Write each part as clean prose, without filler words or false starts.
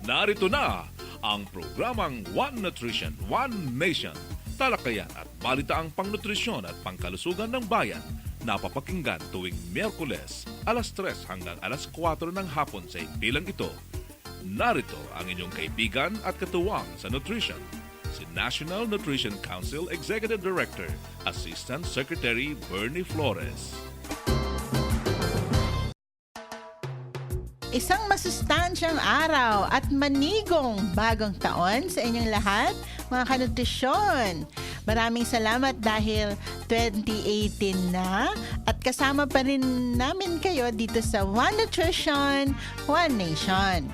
Narito na ang programang One Nutrition, One Nation. Talakayan at balitaang pangnutrisyon at pangkalusugan ng bayan. Napapakinggan tuwing Miyerkules, alas 3 hanggang alas 4 ng hapon sa bilang ito. Narito ang inyong kaibigan at katuwang sa nutrition, si National Nutrition Council Executive Director, Assistant Secretary Bernie Flores. Isang masustansyang araw at manigong bagong taon sa inyong lahat, mga kanutrisyon. Maraming salamat dahil 2018 na at kasama pa rin namin kayo dito sa One Nutrition, One Nation.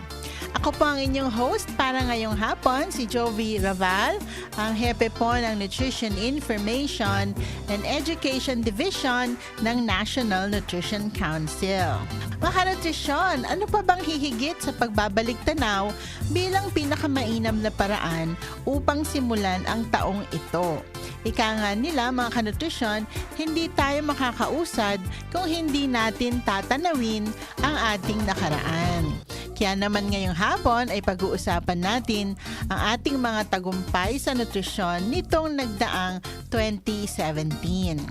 Ako po ang inyong host para ngayong hapon, si Jovie Raval, ang hepe po ng Nutrition Information and Education Division ng National Nutrition Council. Mga kanutrisyon, ano pa bang hihigit sa pagbabalik-tanaw bilang pinakamainam na paraan upang simulan ang taong ito? Ika nga nila, mga kanutrisyon, hindi tayo makakausad kung hindi natin tatanawin ang ating nakaraan. Kaya naman ngayong hapon ay pag-uusapan natin ang ating mga tagumpay sa nutrisyon nitong nagdaang 2017.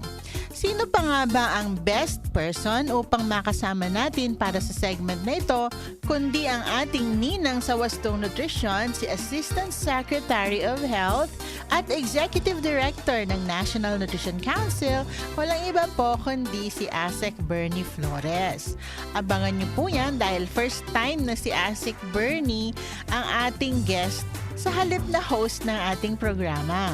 Sino pa nga ba ang best person upang makasama natin para sa segment na ito, kundi ang ating ninang sa wastong nutrisyon, si Assistant Secretary of Health at Executive Director ng National Nutrition Council, walang iba po kundi si ASec Bernie Flores. Abangan niyo po yan dahil first time na si ASec Bernie ang ating guest sa halip na host ng ating programa.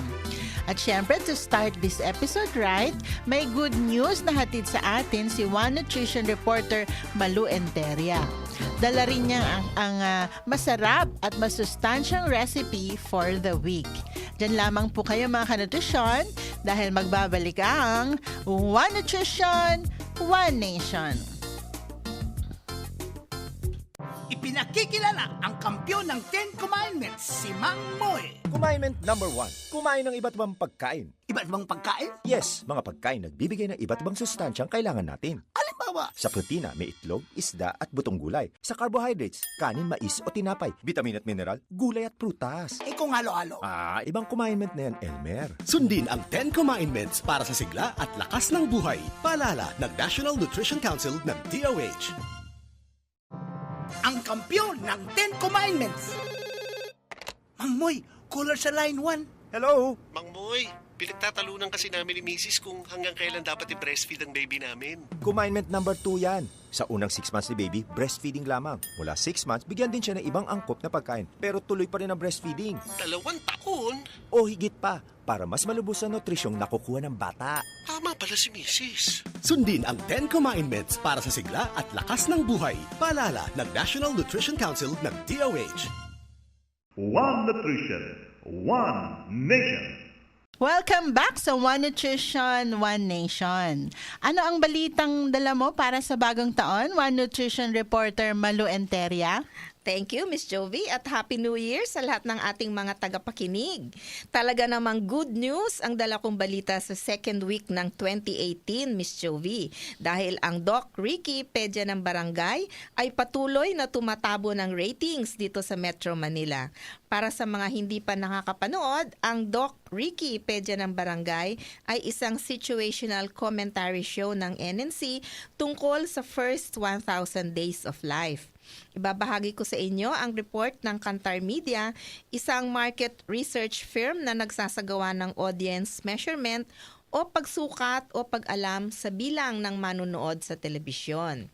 At syempre, to start this episode right, may good news na hatid sa atin si One Nutrition reporter Malu Enteria. Dala rin niya ang masarap at masustansyang recipe for the week. Diyan lamang po kayo mga kanutrisyon dahil magbabalik ang One Nutrition, One Nation. Ipinakikilala ang kampyon ng 10 Commandments, si Mang Moy. Commandment number 1. Kumain ng iba't ibang pagkain. Iba't bang pagkain? Yes, mga pagkain nagbibigay ng iba't ibang sustansyang kailangan natin. Halimbawa, Sa protina, may itlog, isda at butong gulay. Sa carbohydrates, kanin, mais o tinapay. Vitamin at mineral, gulay at prutas. kung halo-halo. Ibang commandment na yan, Elmer. Sundin ang 10 Commandments para sa sigla at lakas ng buhay. Paalala ng National Nutrition Council ng DOH. Ang kampyon ng 10 Commandments. Mang Moy, caller sa line 1. Hello? Mang Moy, pinagtatalunan kasi namin ni Mrs. kung hanggang kailan dapat i-breastfeed ang baby namin. Commandment number 2 yan. Sa unang 6 months ni baby, breastfeeding lamang. Mula 6 months, bigyan din siya ng ibang angkop na pagkain. Pero tuloy pa rin ang breastfeeding. 2 taon? O higit pa, para mas malubos ang nutrisyong nakukuha ng bata. Tama pala si Mrs. Sundin ang 10 Commandments para sa sigla at lakas ng buhay. Paalala ng National Nutrition Council ng DOH. One Nutrition, One Nation. Welcome back sa One Nutrition, One Nation. Ano ang balitang dala mo para sa bagong taon? One Nutrition reporter Malu Enteria. Thank you, Miss Jovie, at Happy New Year sa lahat ng ating mga tagapakinig. Talaga namang good news ang dala kong balita sa second week ng 2018, Miss Jovie. Dahil ang Doc Ricky, pedya ng barangay, ay patuloy na tumatabo ng ratings dito sa Metro Manila. Para sa mga hindi pa nakakapanood, ang Doc Ricky, pedya ng barangay, ay isang situational commentary show ng NNC tungkol sa first 1,000 days of life. Ibabahagi ko sa inyo ang report ng Kantar Media, isang market research firm na nagsasagawa ng audience measurement o pagsukat o pag-alam sa bilang ng manunood sa telebisyon.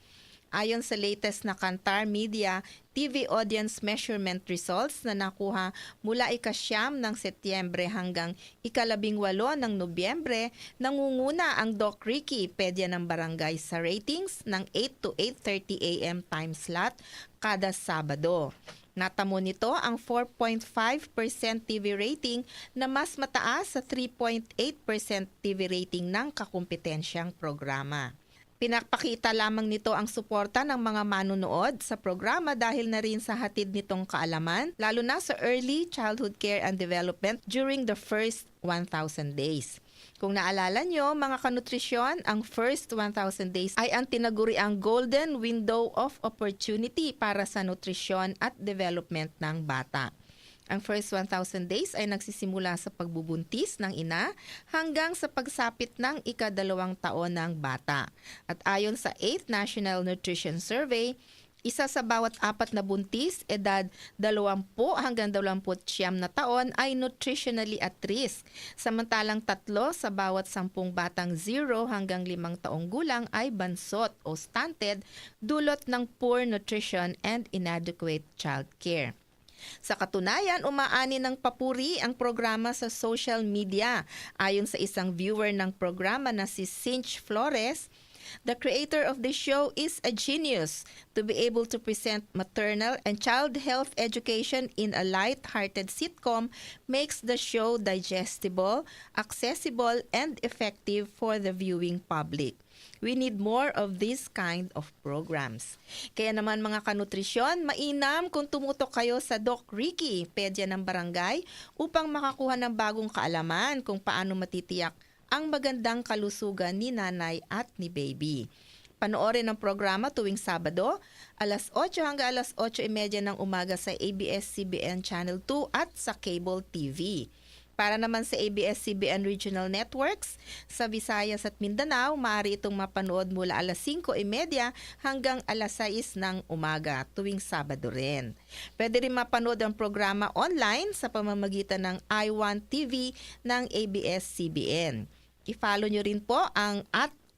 Ayon sa latest na Kantar Media TV audience measurement results na nakuha mula ika-9 ng Setyembre hanggang ika-18 ng Nobyembre, nangunguna ang Doc Ricky, pedya ng barangay sa ratings ng 8 to 8:30 a.m. time slot kada Sabado. Natamo nito ang 4.5% TV rating na mas mataas sa 3.8% TV rating ng kakumpetensyang programa. Pinapakita lamang nito ang suporta ng mga manunood sa programa dahil na rin sa hatid nitong kaalaman, lalo na sa early childhood care and development during the first 1,000 days. Kung naalala nyo, mga kanutrisyon, ang first 1,000 days ay ang tinaguriang golden window of opportunity para sa nutrisyon at development ng bata. Ang first 1,000 days ay nagsisimula sa pagbubuntis ng ina hanggang sa pagsapit ng ika-2 taon ng bata. At ayon sa 8th National Nutrition Survey, isa sa bawat 4 na buntis, edad 20 hanggang 29 na taon ay nutritionally at risk. Samantalang 3 sa bawat 10 batang 0 hanggang 5 taong gulang ay bansot o stunted dulot ng poor nutrition and inadequate child care. Sa katunayan, umaani ng papuri ang programa sa social media. Ayon sa isang viewer ng programa na si Flores, the creator of the show is a genius. To be able to present maternal and child health education in a light-hearted sitcom makes the show digestible, accessible, and effective for the viewing public. We need more of this kind of programs. Kaya naman mga kanutrisyon, mainam kung tumutok kayo sa Doc Ricky, pedya ng barangay, upang makakuha ng bagong kaalaman kung paano matitiyak ang magandang kalusugan ni nanay at ni baby. Panoorin ang programa tuwing Sabado, alas 8 hanggang alas 8:30 ng umaga sa ABS-CBN Channel 2 at sa Cable TV. Para naman sa ABS-CBN Regional Networks, sa Visayas at Mindanao, maaari itong mapanood mula alas 5:30 hanggang alas 6 ng umaga tuwing Sabado rin. Pwede rin mapanood ang programa online sa pamamagitan ng I1 TV ng ABS-CBN. I-follow nyo rin po ang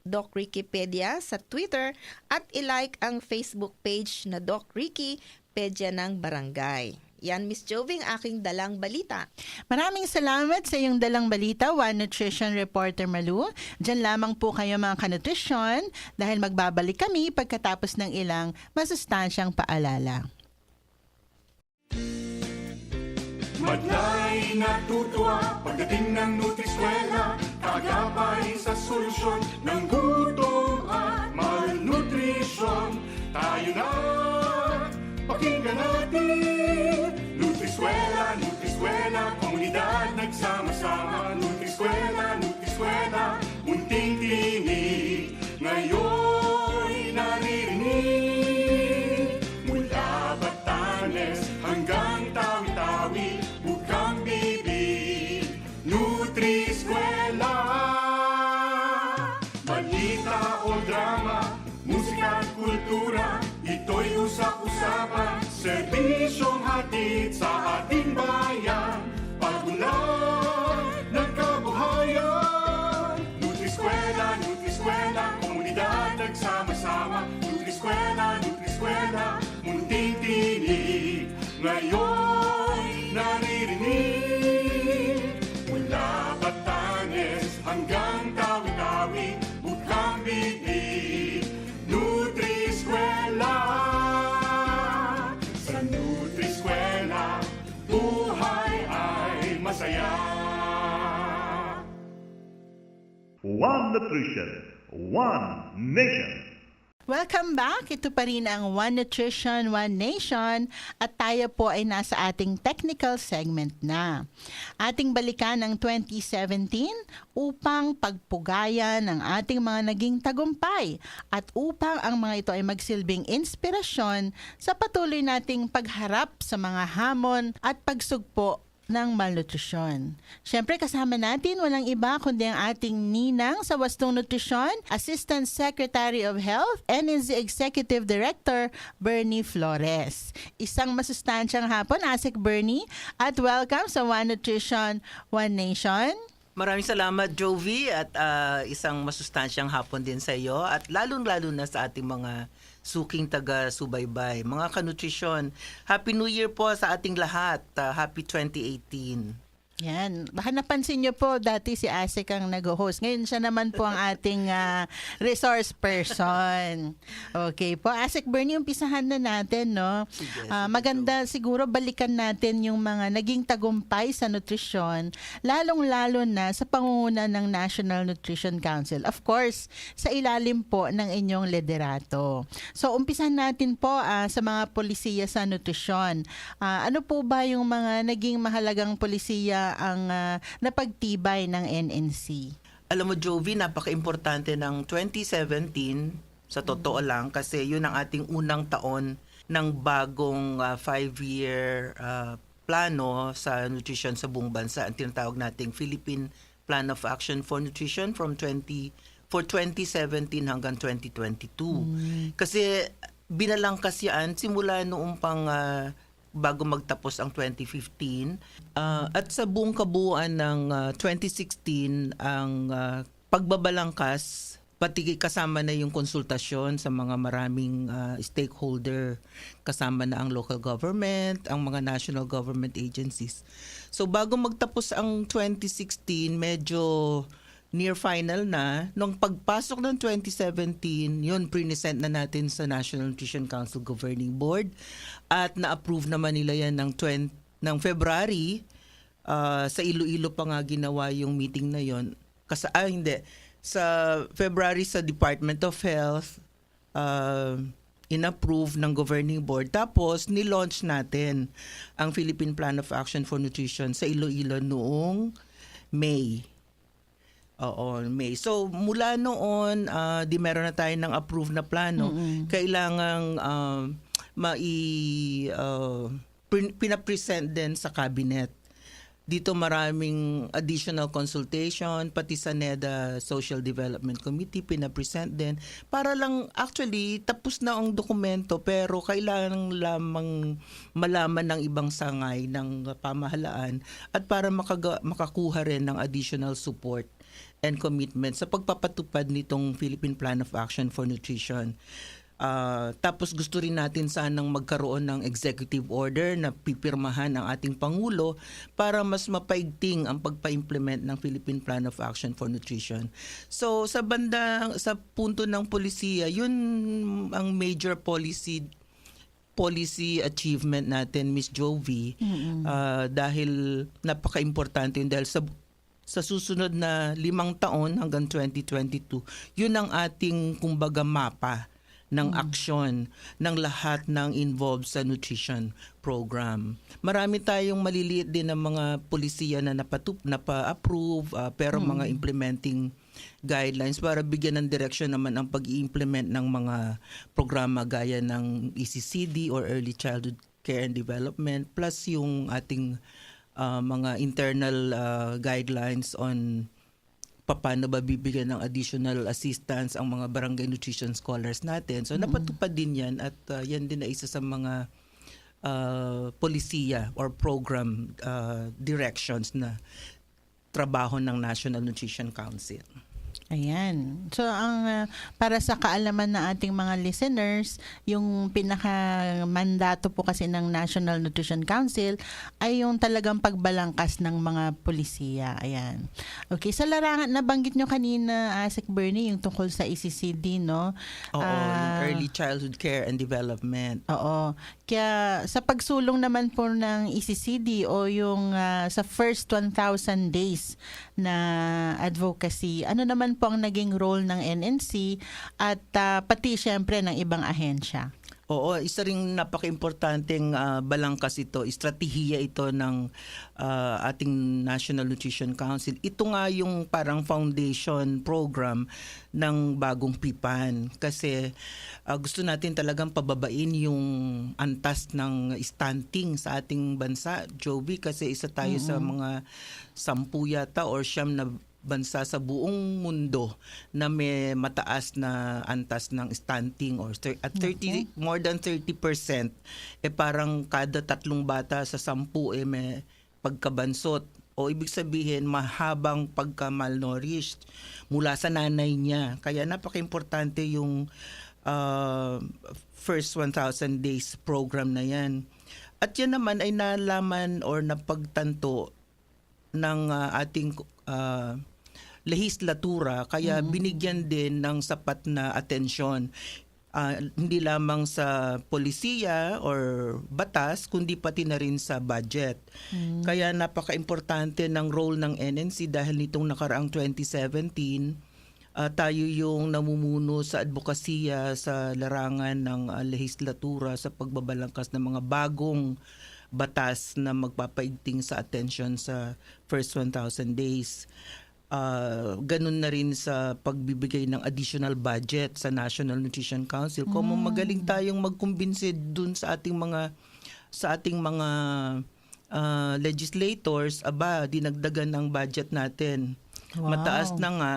Doc Wikipedia sa Twitter at i-like ang Facebook page na Doc Ricky, pedya ng barangay. Yan, Miss Jovie, ang aking dalang balita. Maraming salamat sa iyong dalang balita, One Nutrition Reporter Malu. Diyan lamang po kayo mga kanutrisyon dahil magbabalik kami pagkatapos ng ilang masustansyang paalala. Madlay natutuwa pagdating ng Nutriswela, kagapay sa solusyon ng gutom at malnutrisyon. Tayo na, pakinggan natin. Nutriswela, Nutriswela, komunidad nagsama-sama. Nutriswela, Nutriswela, munting tinig, ngayon'y naririnig. Mula Batanes hanggang Tawi-Tawi, bukang bibig, Nutriswela. Balita o drama, musika at kultura, ito'y usap-usapan, serbisyong hatid sa ating bayan, pag-unlad ng kabuhayan. Nutriswela, Nutriswela, komunidad nagsama-sama. Nutriswela, Nutriswela, munting tinig, ngayon'y naririnig. Mula Batanes hanggang Tawi-Tawi, bukang bibig, Nutriswela. Sa Nutriswela, buhay ay masaya. One Nutrition, One Nation. Welcome back. Ito pa rin ang One Nutrition, One Nation at tayo po ay nasa ating technical segment na. Ating balikan ang 2017 upang pagpugayan ang ating mga naging tagumpay at upang ang mga ito ay magsilbing inspirasyon sa patuloy nating pagharap sa mga hamon at pagsugpo ng malnutrisyon. Siyempre kasama natin walang iba kundi ang ating ninang sa Wastong Nutrisyon, Assistant Secretary of Health and is the Executive Director, Bernie Flores. Isang masustansyang hapon, ASec Bernie, at welcome sa One Nutrition, One Nation. Maraming salamat, Jovie, at isang masustansyang hapon din sa iyo at lalong-lalo na sa ating mga suking taga-subaybay. Mga kanutrisyon, Happy New Year po sa ating lahat. Happy 2018. Yan. Baka napansin nyo po, dati si ASec ang nag-host. Ngayon siya naman po ang ating resource person. Okay po. ASec Bernie, umpisahan na natin, no? Sige, maganda siguro balikan natin yung mga naging tagumpay sa nutrisyon, lalong-lalo na sa pangunguna ng National Nutrition Council. Of course, sa ilalim po ng inyong liderato. So, umpisahan natin po sa mga polisiya sa nutrisyon. Ano po ba yung mga naging mahalagang polisiya ang napagtibay ng NNC? Alam mo, Jovie, napaka-importante ng 2017, sa totoo lang, kasi yun ang ating unang taon ng bagong 5-year plano sa nutrition sa buong bansa. Ang tinatawag nating Philippine Plan of Action for Nutrition for 2017 hanggang 2022. Kasi binalangkas yan simula noong pang bago magtapos ang 2015. At sa buong kabuuan ng 2016, ang pagbabalangkas, pati kasama na yung konsultasyon sa mga maraming stakeholder, kasama na ang local government, ang mga national government agencies. So bago magtapos ang 2016, medyo near final na. Nung pagpasok ng 2017, yun, present na natin sa National Nutrition Council Governing Board at na-approve naman nila yan ng February. Sa Iloilo pa nga ginawa yung meeting na yon. Sa February sa Department of Health, in-approve ng Governing Board. Tapos, nilaunch natin ang Philippine Plan of Action for Nutrition sa Iloilo noong May. May. So, mula noon, meron na tayo ng approved na plano. Kailangang pinapresent din sa cabinet. Dito maraming additional consultation, pati sa NEDA Social Development Committee, pinapresent din. Para lang, actually, tapos na ang dokumento, pero kailangan lamang malaman ng ibang sangay ng pamahalaan at para makakuha rin ng additional support and commitment sa pagpapatupad nitong Philippine Plan of Action for Nutrition. Tapos gusto rin natin sanang magkaroon ng executive order na pipirmahan ng ating Pangulo para mas mapaigting ang pagpa-implement ng Philippine Plan of Action for Nutrition. So sa punto ng polisiya, yun ang major policy achievement natin, Miss Jovie. Dahil napaka-importante yun dahil sa susunod na 5 taon hanggang 2022, yun ang ating kumbaga mapa ng aksyon ng lahat ng involved sa nutrition program. Marami tayong maliliit din ng mga polisiya na napa-approve, pero mga implementing guidelines para bigyan ng direction naman ang pag-i-implement ng mga programa gaya ng ECCD or Early Childhood Care and Development, plus yung ating mga internal guidelines on paano ba bibigyan ng additional assistance ang mga barangay nutrition scholars natin. So napatupad din yan at yan din na isa sa mga polisiya or program directions na trabaho ng National Nutrition Council. Ayan. So, para sa kaalaman ng ating mga listeners, yung pinaka-mandato po kasi ng National Nutrition Council ay yung talagang pagbalangkas ng mga polisiya. Ayan. Okay. Sa larangan, nabanggit nyo kanina, ASec Bernie, yung tungkol sa ECCD, no? Oo, yung Early Childhood Care and Development. Oo. Kaya sa pagsulong naman po ng ECCD o yung sa first 1,000 days na advocacy, ano naman po ang naging role ng NNC at pati syempre ng ibang ahensya? Oo, isa ring napaka-importanteng balangkas ito, estratehiya ito ng ating National Nutrition Council. Ito nga yung parang foundation program ng bagong PIPAN kasi gusto natin talagang pababain yung antas ng stunting sa ating bansa, Jovie, kasi isa tayo sa mga 10 yata or 9 na bansa sa buong mundo na may mataas na antas ng stunting or at 30 more than 30%, parang kada 3 bata sa 10 may pagkabansot o ibig sabihin mahabang pagka-malnourished mula sa nanay niya. Kaya napaka-importante yung first 1,000 days program na yan. At yan naman ay nalaman or napagtanto ng ating lehislatura, kaya binigyan din ng sapat na atensyon. Hindi lamang sa polisiya or batas, kundi pati na rin sa budget. Kaya napaka-importante ng role ng NNC dahil nitong nakaraang 2017, tayo yung namumuno sa advokasya sa larangan ng lehislatura sa pagbabalangkas ng mga bagong batas na magpapaigting sa atensyon sa first 1,000 days. ganun na rin sa pagbibigay ng additional budget sa National Nutrition Council. Kung magaling tayong magkumbinsi dun sa ating mga legislators, dinagdagan ng budget natin. Wow. Mataas na nga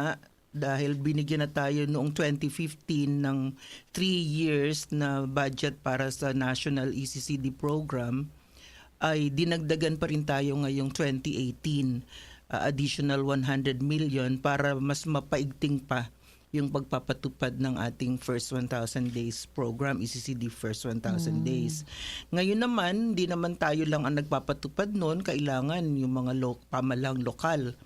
dahil binigyan na tayo noong 2015 ng 3 years na budget para sa National ECCD program, ay dinagdagan pa rin tayo ngayong 2018, additional 100 million para mas mapaigting pa yung pagpapatupad ng ating First 1,000 Days program, ECCD First 1,000 Days. Ngayon naman, hindi naman tayo lang ang nagpapatupad noon, kailangan yung mga pamahalang lokal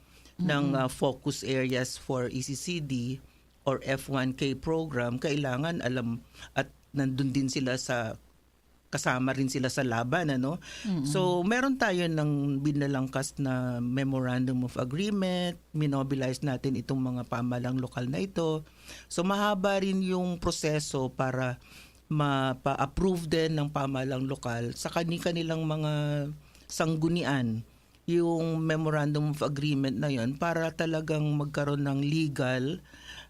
ng focus areas for ECCD or F1K program, kailangan alam at nandun din sila kasama rin sila sa laban, ano? So, meron tayo ng binalangkas na Memorandum of Agreement, minobilize natin itong mga pamahalang lokal na ito. So, mahaba rin yung proseso para mapa-approve din ng pamahalang lokal sa kanilang mga sanggunian yung Memorandum of Agreement na yon para talagang magkaroon ng legal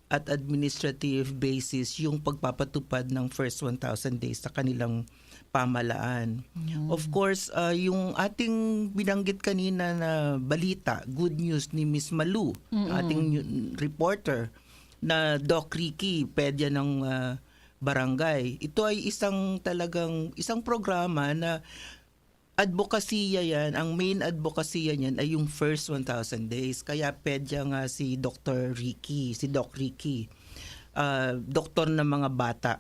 at administrative basis yung pagpapatupad ng First 1,000 Days sa kanilang pamahalaan. Of course, yung ating binanggit kanina na balita, good news ni Miss Malu, ating reporter, na Doc Ricky, pedya ng barangay. Ito ay isang programa na advokasya yan, ang main advokasya niyan ay yung First 1,000 Days. Kaya pedya nga si Dr. Ricky, si Doc Ricky, doktor ng mga bata,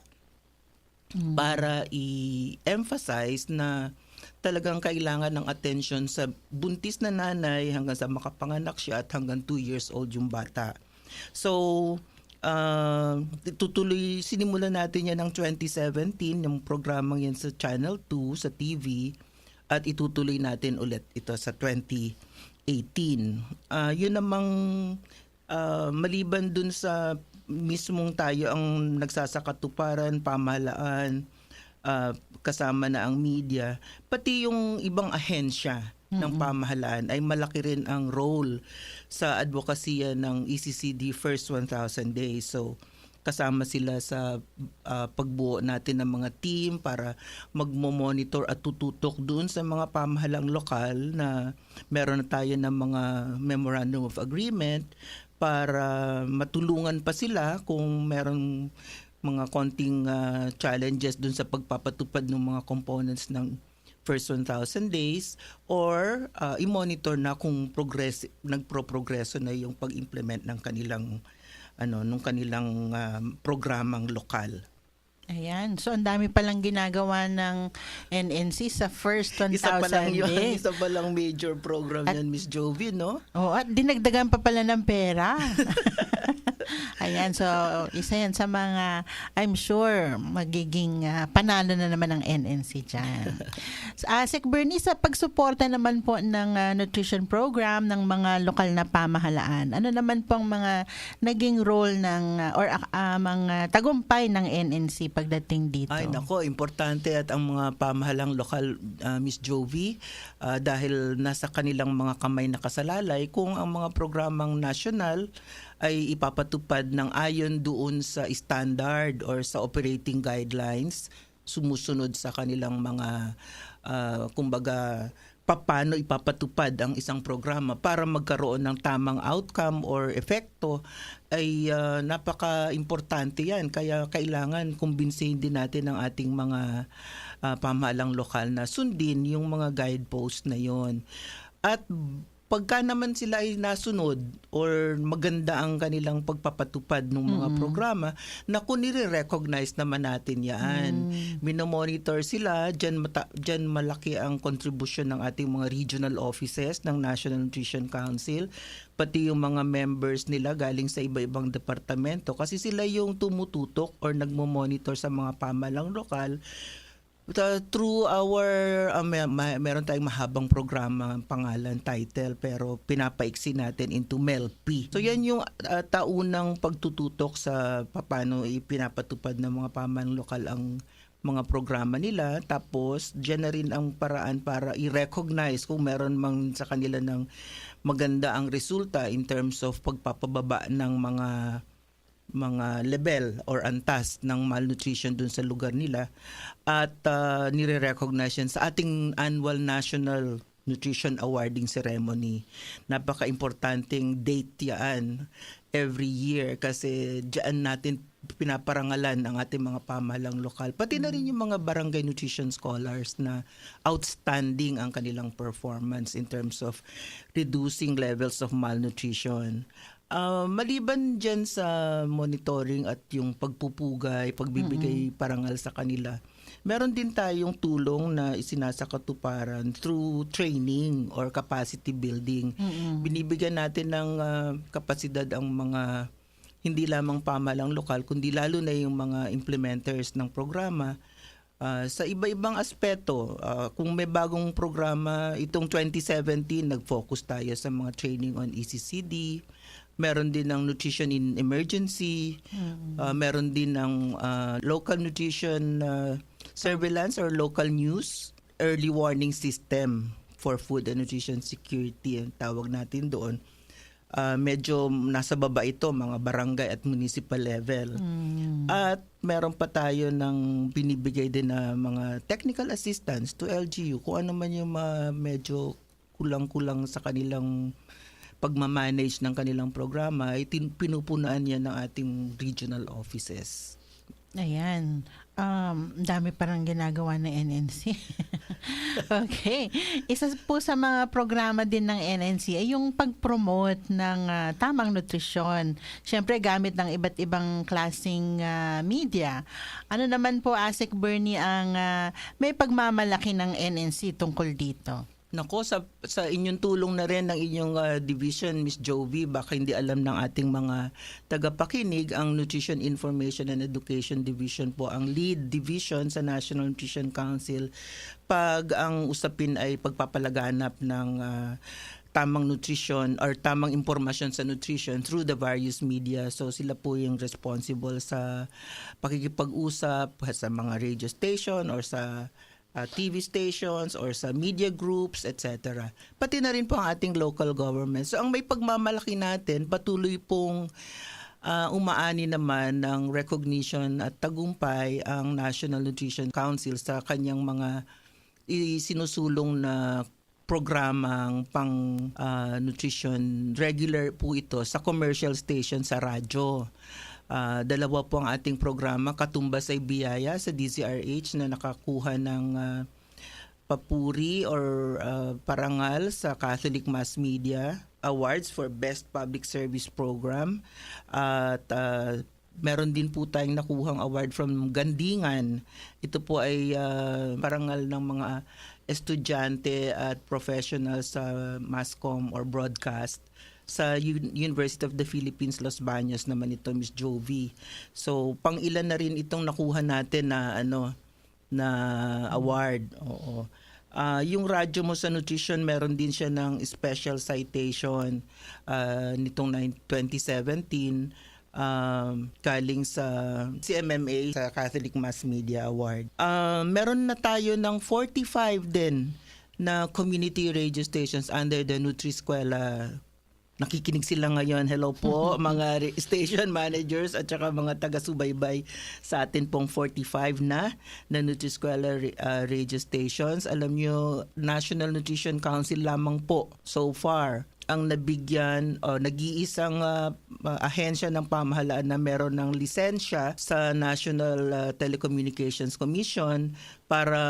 para i-emphasize na talagang kailangan ng attention sa buntis na nanay hanggang sa makapanganak siya at hanggang 2 years old yung bata. So, sinimulan natin yan ng 2017, yung programang yan sa Channel 2, sa TV, at itutuloy natin ulit ito sa 2018. Yun namang maliban dun sa mismong tayo ang nagsasakatuparan, pamahalaan, kasama na ang media, pati yung ibang ahensya ng pamahalaan ay malaki rin ang role sa advokasya ng ECCD First 1,000 Days. So, kasama sila sa pagbuo natin ng mga team para magmo-monitor at tututok doon sa mga pamahalang lokal na meron na tayo ng mga Memorandum of Agreement para matulungan pa sila kung meron mga konting challenges doon sa pagpapatupad ng mga components ng First 1,000 Days or i-monitor na kung nagpro-progreso na yung pag-implement ng kanilang nung kanilang programang lokal. Ayan. So, ang dami palang ginagawa ng NNC sa First 1,000 Days. Isa pa lang major program yan, Miss Jovie, no? Oo, at dinagdagan pa pala ng pera. Ayan, so isa yan sa mga, I'm sure, magiging panalo na naman ng NNC dyan. ASec Bernie, sa pagsuporta naman po ng nutrition program ng mga lokal na pamahalaan, ano naman pong mga naging role ng, or mga tagumpay ng NNC pagdating dito? Ay, nako, importante at ang mga pamahalang lokal, Miss Jovie, dahil nasa kanilang mga kamay nakasalalay kung ang mga programang national ay ipapatupad ng ayon doon sa standard or sa operating guidelines, sumusunod sa kanilang mga, kumbaga, paano ipapatupad ang isang programa para magkaroon ng tamang outcome or epekto, ay napaka-importante yan. Kaya kailangan kumbinsihin din natin ang ating mga pamahalang lokal na sundin yung mga guidepost na yon. At pagka naman sila ay nasunod or maganda ang kanilang pagpapatupad ng mga programa, naku, nire-recognize naman natin yan. Minomonitor sila, dyan malaki ang contribution ng ating mga regional offices ng National Nutrition Council, pati yung mga members nila galing sa iba-ibang departamento kasi sila yung tumututok or nagmo-monitor sa mga pamahalang lokal. Through our, meron tayong mahabang programa, pangalan, title, pero pinapaiksi natin into MELP. So yan yung taunang pagtututok sa paano ipinapatupad ng mga pamahalang lokal ang mga programa nila. Tapos, dyan na rin ang paraan para i-recognize kung meron mang sa kanila ng maganda ang resulta in terms of pagpapababa ng mga level or antas ng malnutrition dun sa lugar nila. At nire-recognize yan sa ating annual National Nutrition Awarding Ceremony. Napaka-importanting date yan every year kasi diyan natin pinaparangalan ang ating mga pamahalang lokal. Pati na rin yung mga barangay nutrition scholars na outstanding ang kanilang performance in terms of reducing levels of malnutrition. Maliban dyan sa monitoring at yung pagpupugay, pagbibigay parangal sa kanila, meron din tayong tulong na isinasakatuparan through training or capacity building. Binibigyan natin ng kapasidad ang mga hindi lamang pamahalang lokal, kundi lalo na yung mga implementers ng programa sa iba-ibang aspeto. Kung may bagong programa, itong 2017, nag-focus tayo sa mga training on ECCD. Meron din ng nutrition in emergency. Meron din ng local nutrition surveillance or local news, early warning system for food and nutrition security, ang tawag natin doon. Medyo nasa baba ito, mga barangay at municipal level. At meron pa tayo ng binibigay din na mga technical assistance to LGU kung ano man yung medyo kulang-kulang sa kanilang pagmamanage ng kanilang programa, pinupunaan yan ng ating regional offices. Ayan. Dami parang ginagawa ng NNC. Okay. Isa po sa mga programa din ng NNC ay yung pag-promote ng tamang nutrisyon. Siyempre, gamit ng iba't ibang klaseng media. Ano naman po, ASec Bernie, ang may pagmamalaki ng NNC tungkol dito? Nako, sa inyong tulong na rin ng inyong division, Miss Jovie, baka hindi alam ng ating mga tagapakinig, ang Nutrition Information and Education Division po ang lead division sa National Nutrition Council pag ang usapin ay pagpapalaganap ng tamang nutrition or tamang impormasyon sa nutrition through the various media. So sila po yung responsible sa pakikipag-usap sa mga radio station or sa TV stations or sa media groups, etc. Pati na rin po ang ating local government. So ang may pagmamalaki natin, patuloy pong umaani naman ng recognition at tagumpay ang National Nutrition Council sa kanyang mga isinusulong na programang pang nutrition. Regular po ito sa commercial station sa radyo. Dalawa po ang ating programa, Katumbas ay Biyaya sa DZRH na nakakuha ng papuri or parangal sa Catholic Mass Media Awards for Best Public Service Program. At meron din po tayong nakuhang award from Gandingan. Ito po ay parangal ng mga estudyante at professionals sa masscom or broadcast. Sa University of the Philippines, Los Baños naman ito, Miss Jovie. So, pang-ilan na rin itong nakuha natin na award. Oo. Yung radyo mo sa nutrition, meron din siya ng special citation nitong 2017 galing sa CMMA sa Catholic Mass Media Award. Meron na tayo ng 45 din na community radio stations under the Nutri-Eskwela. Nakikinig sila ngayon. Hello po mga station managers at saka mga taga-subaybay sa atin pong 45 na Nutri-Eskwela radio stations. Alam nyo, National Nutrition Council lamang po so far ang nabigyan o nag-iisang ahensya ng pamahalaan na meron ng lisensya sa National Telecommunications Commission para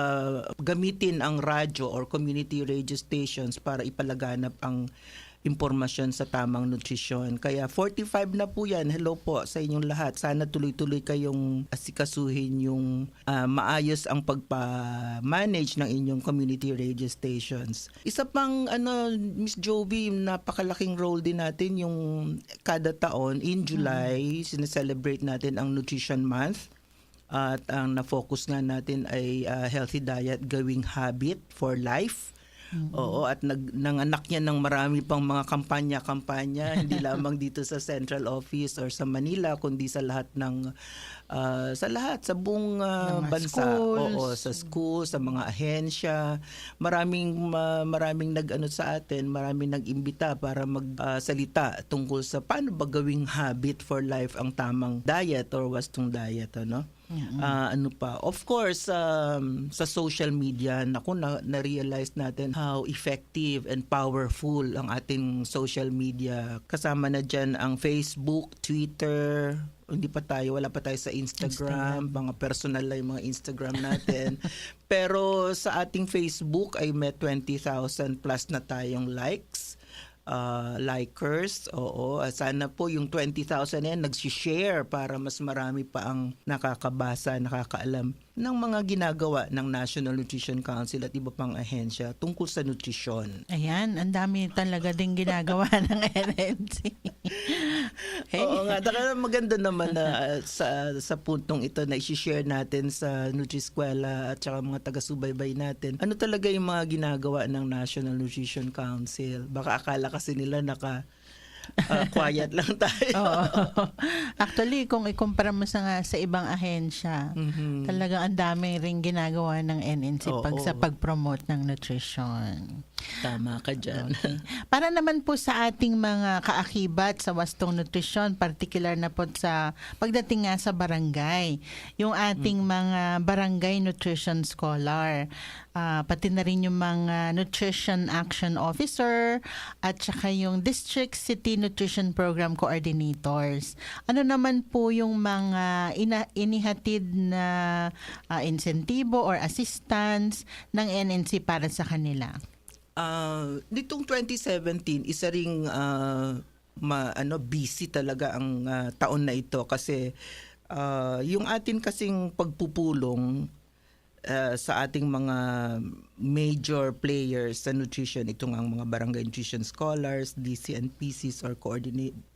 gamitin ang radyo or community radio stations para ipalaganap ang impormasyon sa tamang nutrisyon. Kaya 45 na po yan. Hello po sa inyong lahat. Sana tuloy-tuloy kayong asikasuhin yung maayos ang pagpa-manage ng inyong community radio stations. Isa pang Miss Jovie, napakalaking role din natin yung kada taon in July, sineselebrate natin ang Nutrition Month. At ang na-focus nga natin ay healthy diet gawing habit for life. Oo, at nanganak yan ng marami pang mga kampanya, hindi lamang dito sa central office or sa Manila, kundi sa lahat sa buong bansa. schools. Oo, sa school, sa mga ahensya. Maraming nag-ano sa atin, maraming nag-imbita para magsalita tungkol sa paano ba gawing habit for life ang tamang diet or wastong diet, ano? Ano pa? Of course, sa social media, na-realize natin how effective and powerful ang ating social media. Kasama na dyan ang Facebook, Twitter, wala pa tayo sa Instagram, mga personal lang yung mga Instagram natin. Pero sa ating Facebook ay may 20,000 plus na tayong likers. Oo, sana po yung 20,000 yan nag-share para mas marami pa ang nakakabasa, nakakaalam ng mga ginagawa ng National Nutrition Council at iba pang ahensya tungkol sa nutrisyon. Ayan, ang dami talaga din ginagawa ng NNC. Oo nga, maganda naman na sa puntong ito na i-share natin sa Nutri-Eskwela at saka mga taga-subaybay natin. Ano talaga yung mga ginagawa ng National Nutrition Council? Baka akala kasi nila quiet lang tayo. Oo. Actually, kung ikumpara mo sa ibang ahensya, talagang ang dami ring ginagawa ng NNC sa pag-promote ng nutrition. Tama ka dyan. Okay. Para naman po sa ating mga kaakibat sa wastong nutrisyon, particular na po sa pagdating nga sa barangay, yung ating mga barangay nutrition scholar, pati na rin yung mga nutrition action officer at saka yung district city nutrition program coordinators. Ano naman po yung mga inihatid na insentibo or assistance ng NNC para sa kanila? Nitong 2017, isa ring busy talaga ang taon na ito kasi yung atin kasing pagpupulong sa ating mga major players sa nutrition, ito nga ang mga barangay nutrition scholars, DC and PCs or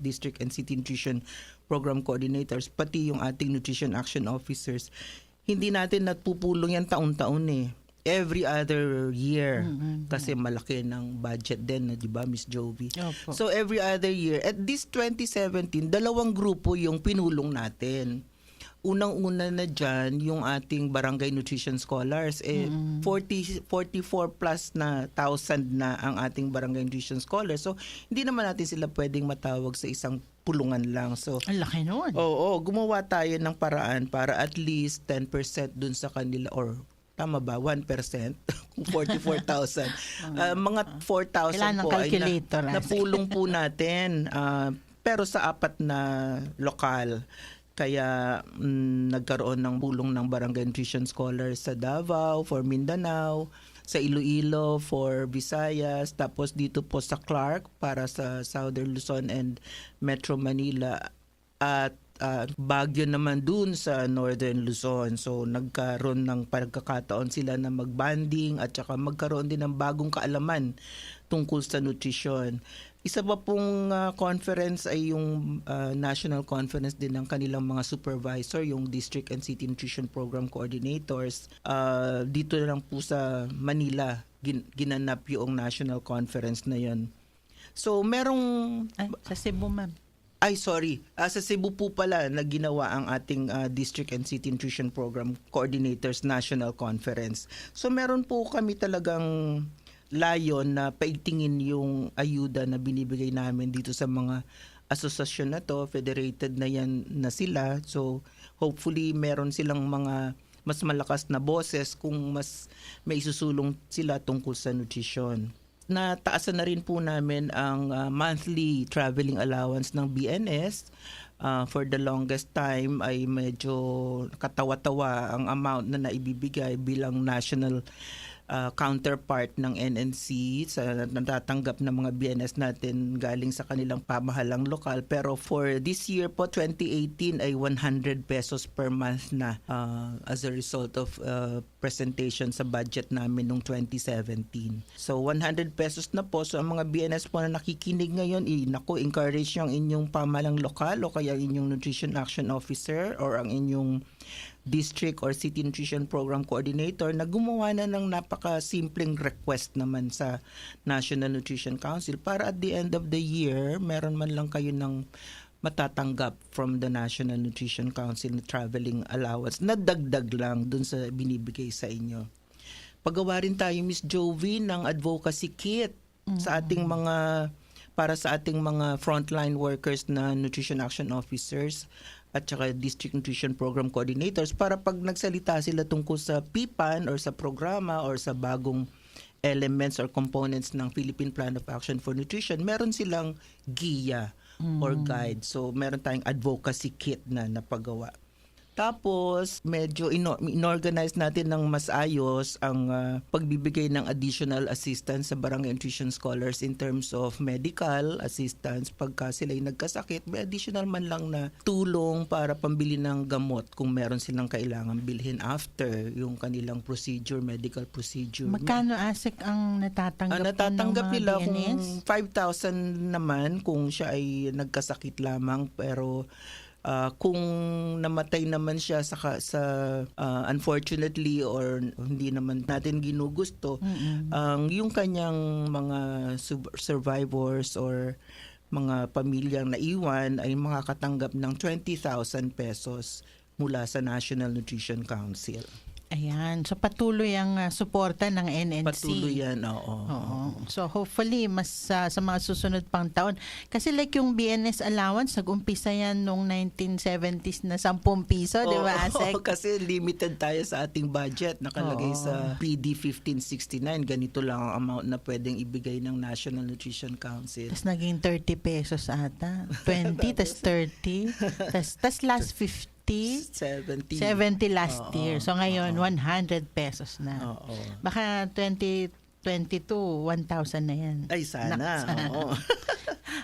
district and city nutrition program coordinators, pati yung ating nutrition action officers. Hindi natin napupulong yan taon-taon every other year kasi malaki ng budget din, di ba, Miss Jovie? Opo. So every other year. At this 2017, dalawang grupo yung pinulong natin. Unang-una na dyan, yung ating barangay nutrition scholars, 44 plus na thousand na ang ating barangay nutrition scholars. So hindi naman natin sila pwedeng matawag sa isang pulungan lang. So ang laki nun. Oo, gumawa tayo ng paraan para at least 10% dun sa kanila or tama ba? 1%? Kung 44,000. Mga 4,000 po ay napulong po natin. Pero sa 4 na lokal. Kaya nagkaroon ng pulong ng Barangay Nutrition Scholars sa Davao, for Mindanao, sa Iloilo, for Visayas, tapos dito po sa Clark para sa Southern Luzon and Metro Manila. At Baguio naman dun sa Northern Luzon. So nagkaroon ng pagkakataon sila na magbanding at saka magkaroon din ng bagong kaalaman tungkol sa nutrition. Isa pa pong conference ay yung national conference din ng kanilang mga supervisor, yung District and City Nutrition Program Coordinators. Dito na lang po sa Manila ginanap yung national conference na yon. So merong sa Cebu, ma'am. Sa Cebu po pala na ginawa ang ating District and City Nutrition Program Coordinators National Conference. So meron po kami talagang layon na paigtingin yung ayuda na binibigay namin dito sa mga asosasyon na to, federated na yan na sila. So hopefully meron silang mga mas malakas na boses kung mas may isusulong sila tungkol sa nutrition. Nataasan na rin po namin ang monthly traveling allowance ng BNS. For the longest time ay medyo katawa-tawa ang amount na naibibigay bilang national counterpart ng NNC sa natatanggap ng mga BNS natin galing sa kanilang pamahalang lokal. Pero for this year po, 2018, ay 100 pesos per month na as a result of presentation sa budget namin noong 2017. So 100 pesos na po. So ang mga BNS po na nakikinig ngayon, encourage yung inyong pamahalang lokal o kaya inyong nutrition action officer or ang inyong district or city nutrition program coordinator na gumawa na ng napaka-simpleng request naman sa National Nutrition Council para at the end of the year, meron man lang kayo ng matatanggap from the National Nutrition Council na traveling allowance na dagdag lang dun sa binibigay sa inyo. Pagawa rin tayo, Miss Jovie, ng advocacy kit sa ating mga para sa ating mga frontline workers na nutrition action officers at saka district nutrition program coordinators para pag nagsalita sila tungkol sa PPAN or sa programa or sa bagong elements or components ng Philippine Plan of Action for Nutrition, meron silang GIA or guide. So meron tayong advocacy kit na napagawa. Tapos, medyo inorganize natin ng mas ayos ang pagbibigay ng additional assistance sa barangay nutrition scholars in terms of medical assistance. Pagka sila'y nagkasakit, may additional man lang na tulong para pambili ng gamot kung meron silang kailangan bilhin after yung kanilang procedure, medical procedure. Magkano ASec ang natatanggap? Natatanggap ng mga nila BNS? kung 5,000 naman kung siya ay nagkasakit lamang, pero kung namatay naman siya sa unfortunately or hindi naman natin ginugusto, yung kanyang mga survivors or mga pamilyang naiwan ay makakatanggap ng 20,000 pesos mula sa National Nutrition Council. Ayan. So, patuloy ang suporta ng NNC. Patuloy yan, oo. So, hopefully, mas sa mga susunod pang taon. Kasi like yung BNS allowance, nag-umpisa yan noong 1970s na 10 piso, di ba, ASec? Kasi limited tayo sa ating budget. Nakalagay sa PD 1569. Ganito lang ang amount na pwedeng ibigay ng National Nutrition Council. Tapos naging 30 pesos ata. 20, tas 30. Tas last 50. 70 last year. So ngayon, 100 pesos na. Baka 2022, 1,000 na yan. Ay, sana.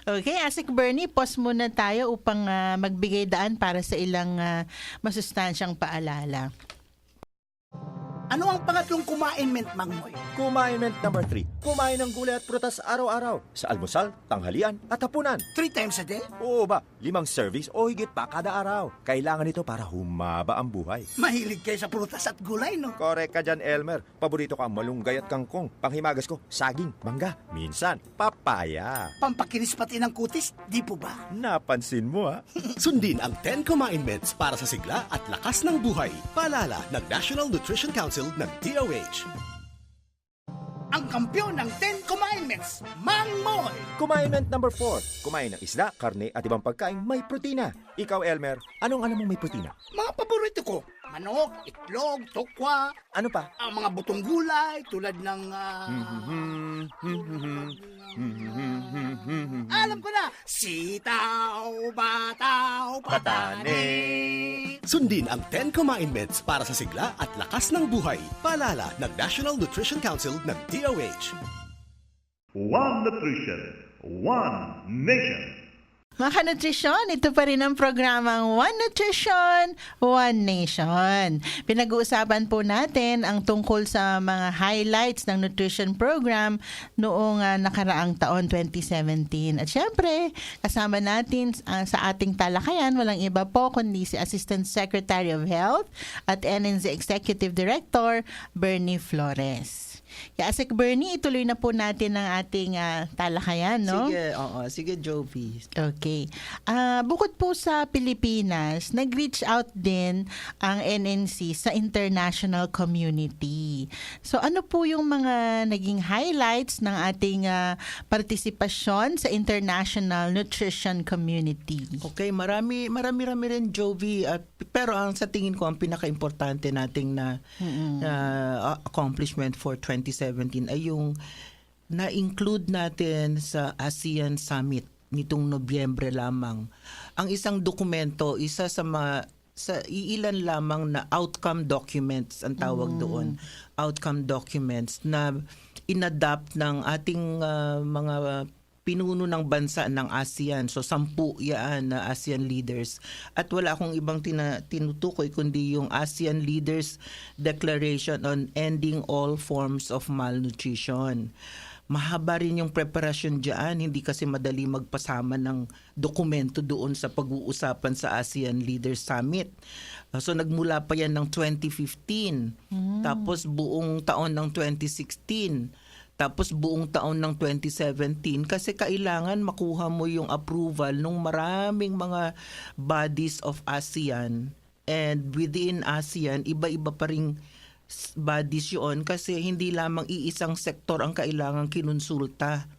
Okay, ASec Bernie, pause muna tayo upang magbigay daan para sa ilang masustansyang paalala. Ano ang pangatlong kumain-ment, Mangmoy? Kumain-ment number 3. Kumain ng gulay at prutas araw-araw. Sa almusal, tanghalian at hapunan. 3 times a day? Oo ba? 5 servings o higit pa kada araw. Kailangan ito para humaba ang buhay. Mahilig kayo sa prutas at gulay, no? Korek ka dyan, Elmer. Paborito ko ang malunggay at kangkong. Panghimagas ko, saging, mangga, minsan, papaya. Pampakinis pati ng kutis, di po ba? Napansin mo, ha? Sundin ang 10 Kumain-ments para sa sigla at lakas ng buhay. Paalala ng National Nutrition Council ng DOH. Ang kampiyon ng 10 Kumain-ments, Mangmoy! Kumain-ment number 4. Kumain ng isda, karne at ibang pagkain may protina. Ikaw, Elmer, anong alam mong may protina? Mga paborito ko, manok, itlog, tokwa. Ano pa? Ang mga butong gulay tulad ng... alam ko na! Sitaw, bataw, patane. Sundin ang 10 Kumain-ments para sa sigla at lakas ng buhay. Paalala ng National Nutrition Council ng DOH. One Nutrition, One Nation. Mga kanutrisyon, ito pa rin ang programang One Nutrition, One Nation. Pinag-uusapan po natin ang tungkol sa mga highlights ng nutrition program noong nakaraang taon, 2017. At syempre, kasama natin sa ating talakayan, walang iba po kundi si Assistant Secretary of Health at NNC Executive Director, Bernie Flores. Kaya ASec Bernie, ituloy na po natin ang ating talakayan, no? Sige, sige, Jovie. Okay. Bukod po sa Pilipinas, nag-reach out din ang NNC sa international community. So ano po yung mga naging highlights ng ating partisipasyon sa international nutrition community? Okay, marami rin, Jovie. Pero ang sa tingin ko, ang pinaka-importante nating na accomplishment for 2017 ay yung na-include natin sa ASEAN Summit nitong Nobyembre lamang. Ang isang dokumento, isa sa iilan lamang na outcome documents ang tawag doon. Outcome documents na inadapt ng ating mga pinuno ng bansa ng ASEAN. So 10 yan na ASEAN leaders. At wala akong ibang tinutukoy kundi yung ASEAN Leaders Declaration on Ending All Forms of Malnutrition. mahaba rin yung preparasyon dyan. Hindi kasi madali magpasama ng dokumento doon sa pag-uusapan sa ASEAN Leaders Summit. So nagmula pa yan ng 2015. Tapos buong taon ng 2016. Tapos buong taon ng 2017 kasi kailangan makuha mo yung approval ng maraming mga bodies of ASEAN. And within ASEAN, iba-iba pa ring bodies yun kasi hindi lamang iisang sektor ang kailangang kinonsulta.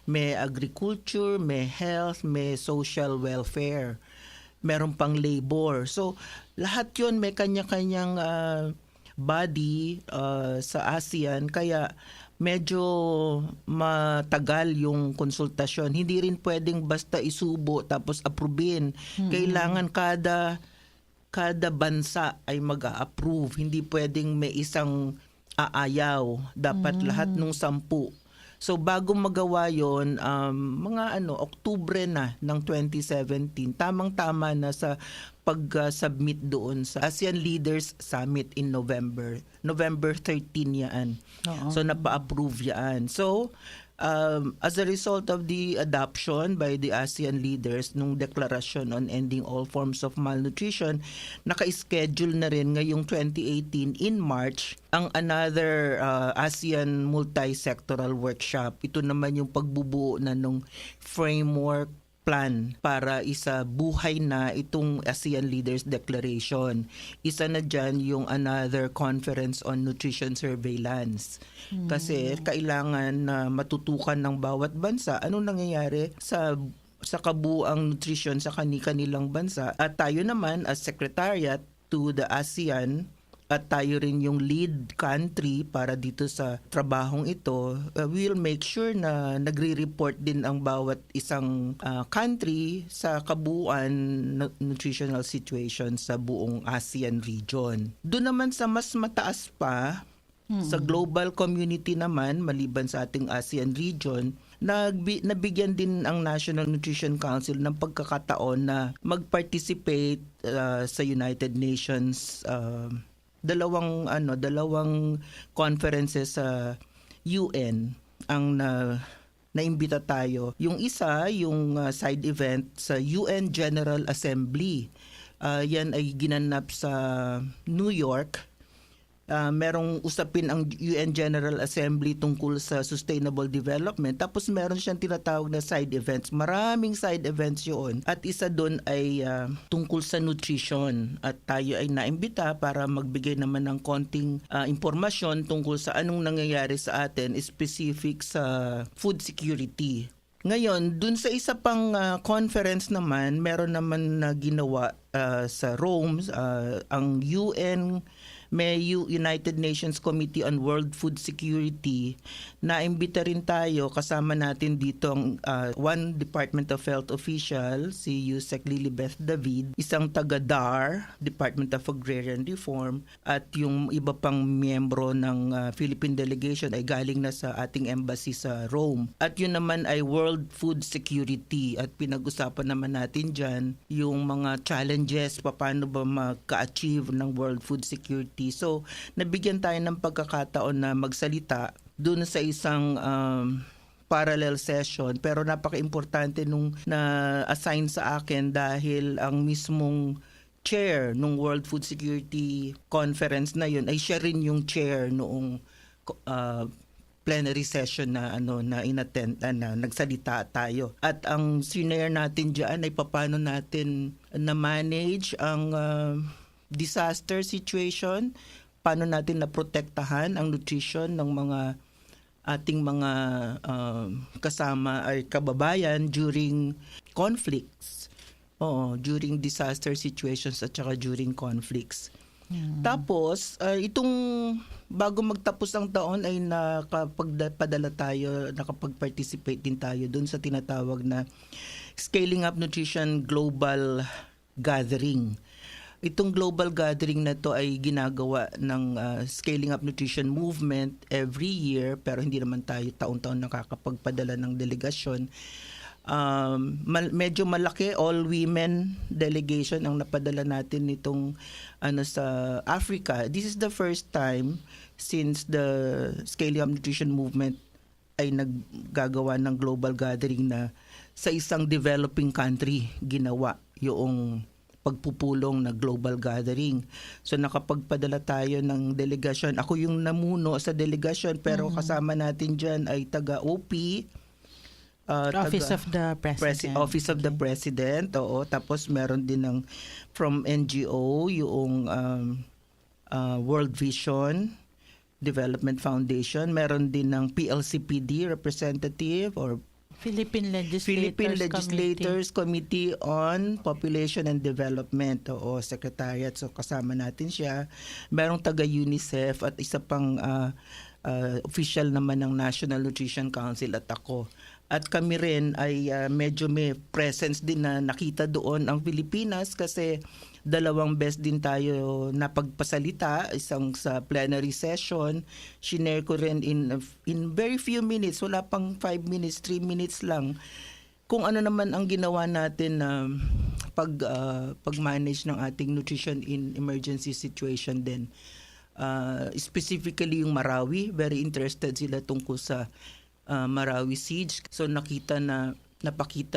May agriculture, may health, may social welfare, meron pang labor. So lahat yun may kanya-kanyang body sa ASEAN kaya medyo matagal yung konsultasyon. Hindi rin pwedeng basta isubo tapos approvein. Kailangan kada bansa ay mag-a-approve. Hindi pwedeng may isang aayaw. Dapat lahat ng 10. So bago magawa yon, mga Oktubre na ng 2017, tamang-tama na sa pag-submit doon sa ASEAN Leaders Summit in November 13 yan. So napa-approve yan. So as a result of the adoption by the ASEAN leaders nung Declaration on Ending All Forms of Malnutrition, naka-schedule na rin ngayong 2018 in March ang another ASEAN multi-sectoral workshop. Ito naman yung pagbubuo na nung framework plan para isa buhay na itong ASEAN Leaders Declaration. Isa na dyan yung another Conference on Nutrition Surveillance. Kasi kailangan na matutukan ng bawat bansa anong nangyayari sa kabuuang nutrition sa kanilang bansa. At tayo naman as Secretariat to the ASEAN at tayo rin yung lead country para dito sa trabahong ito, we'll make sure na nagre-report din ang bawat isang country sa kabuuan nutritional situation sa buong ASEAN region. Doon naman sa mas mataas pa, sa global community naman, maliban sa ating ASEAN region, nabigyan din ang National Nutrition Council ng pagkakataon na mag-participate sa United Nations dalawang conferences sa UN ang naimbita tayo. Yung isa, yung side event sa UN General Assembly. Yan ay ginanap sa New York. Merong usapin ang UN General Assembly tungkol sa sustainable development. Tapos meron siyang tinatawag na side events. Maraming side events yun. At isa doon ay tungkol sa nutrition. At tayo ay naimbita para magbigay naman ng konting impormasyon tungkol sa anong nangyayari sa atin, specific sa food security. Ngayon, dun sa isa pang conference naman, meron naman na ginawa sa Rome, ang UN, may United Nations Committee on World Food Security. Naimbita rin tayo, kasama natin dito ang one Department of Health official, si ASec Lilibeth David, isang taga-DAR, Department of Agrarian Reform, at yung iba pang miyembro ng Philippine delegation ay galing na sa ating embassy sa Rome. At yun naman ay World Food Security, at pinag-usapan naman natin dyan yung mga challenges, paano ba magka-achieve ng World Food Security. So, nabigyan tayo ng pagkakataon na magsalita doon sa isang parallel session, pero napaka-importante nung na-assign sa akin dahil ang mismong chair nung World Food Security Conference na yun ay siya rin yung chair noong plenary session na inattend na nagsalita tayo. At ang senior natin diyan ay paano natin na manage ang disaster situation, paano natin naprotektahan ang nutrition ng mga ating mga kasama ay kababayan during conflicts. During disaster situations at saka during conflicts. Tapos, itong bago magtapos ang taon ay nakapag-participate din tayo dun sa tinatawag na Scaling Up Nutrition Global Gathering. Itong global gathering na to ay ginagawa ng Scaling Up Nutrition Movement every year, pero hindi naman tayo taon-taon nakakapagpadala ng delegasyon. Medyo malaki, all-women delegation ang napadala natin nitong sa Africa. This is the first time since the Scaling Up Nutrition Movement ay naggagawa ng global gathering na sa isang developing country ginawa yung pagpupulong na global gathering. So nakapagpadala tayo ng delegasyon. Ako yung namuno sa delegasyon pero kasama natin dyan ay taga-OP, Office of the President. Office of the President, oo. Tapos meron din ng from NGO, yung World Vision Development Foundation. Meron din ng PLCPD representative or Philippine Legislators Committee on Population and Development, o Secretariat. So kasama natin siya. Merong taga-UNICEF at isa pang official naman ng National Nutrition Council at ako. At kami rin ay medyo may presence din na nakita doon ang Pilipinas kasi 2 beses din tayo napagpasalita, isang sa plenary session. Shinare ko rin in very few minutes, wala pang 5 minutes, 3 minutes lang, kung ano naman ang ginawa natin na pag-manage ng ating nutrition in emergency situation din. Specifically yung Marawi, very interested sila tungkol sa Marawi siege. So napakita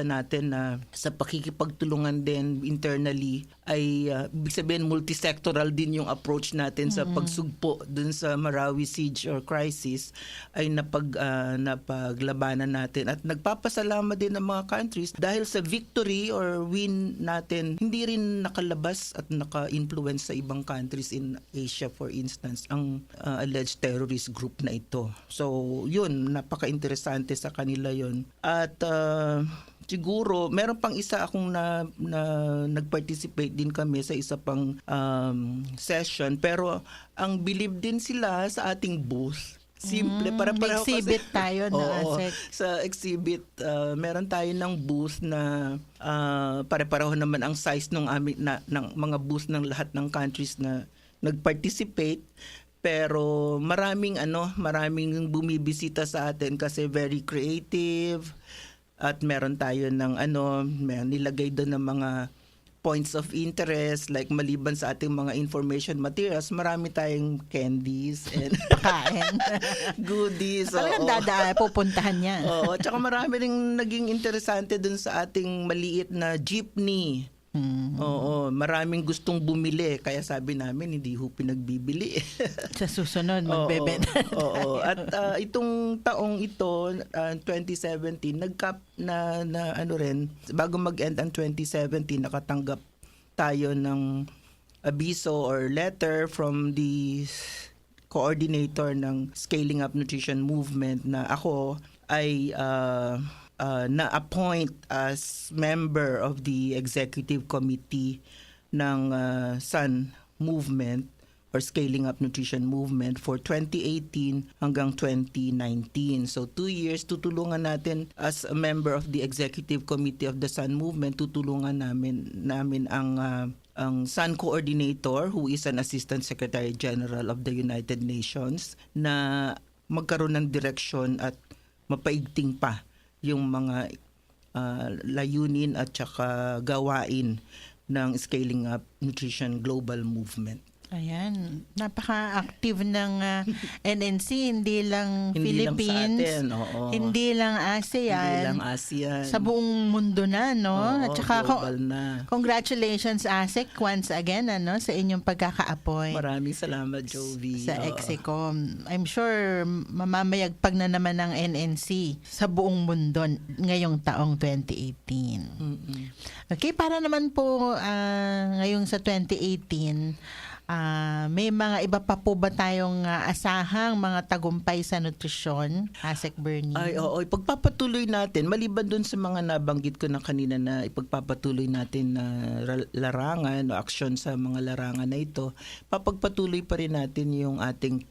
natin na sa pakikipagtulungan din internally ay ibig sabihin multisectoral din yung approach natin sa pagsugpo dun sa Marawi siege or crisis ay napaglabanan natin. At nagpapasalamat din ng mga countries dahil sa victory or win natin, hindi rin nakalabas at naka-influence sa ibang countries in Asia, for instance, ang alleged terrorist group na ito. So yun, napaka-interesante sa kanila yun. At siguro meron pang isa akong na nag-participate din kami sa isa pang session, pero ang believe din sila sa ating booth. Simple, para-pareho kasi. Exhibit tayo na ASec. Sa exhibit, meron tayo ng booth na pare-pareho naman ang size ng mga booth ng lahat ng countries na nag-participate. Pero maraming bumibisita sa atin kasi very creative. At meron tayo ng nilagay doon ng mga points of interest, like maliban sa ating mga information materials, marami tayong candies and kain, goodies. Talagang pupuntahan niya. Oo, tsaka marami ring naging interesante doon sa ating maliit na jeepney. Oo, maraming gustong bumili kaya sabi namin hindi ho pinagbibili. Sa susunod magbebenta. Oo. At itong taong ito 2017 bago mag-end ang 2017 nakatanggap tayo ng abiso or letter from the coordinator ng Scaling Up Nutrition Movement na ako ay na-appoint as member of the executive committee ng SUN movement or Scaling Up Nutrition Movement for 2018 hanggang 2019. So 2 years tutulungan natin as a member of the executive committee of the SUN movement, tutulungan namin ang SUN coordinator who is an Assistant Secretary General of the United Nations na magkaroon ng direksyon at mapaigting pa yung mga layunin at saka gawain ng Scaling Up Nutrition Global Movement. Ayan, napaka-active ng NNC, hindi lang Philippines, lang sa atin, oo. hindi lang ASEAN, sa buong mundo na, no? Oo, at saka global na. Congratulations ASEC once again sa inyong pagkaka-appoint. Maraming salamat, Jovie. Sa Execom. I'm sure mamamayagpag na naman ng NNC sa buong mundo ngayong taong 2018. Okay, para naman po ngayong sa 2018, may mga iba pa po ba tayong asahang mga tagumpay sa nutrisyon, ASec Bernie? Ay, oo. Ipagpapatuloy natin, maliban dun sa mga nabanggit ko na kanina na ipagpapatuloy natin na larangan o aksyon sa mga larangan na ito, papagpatuloy pa rin natin yung ating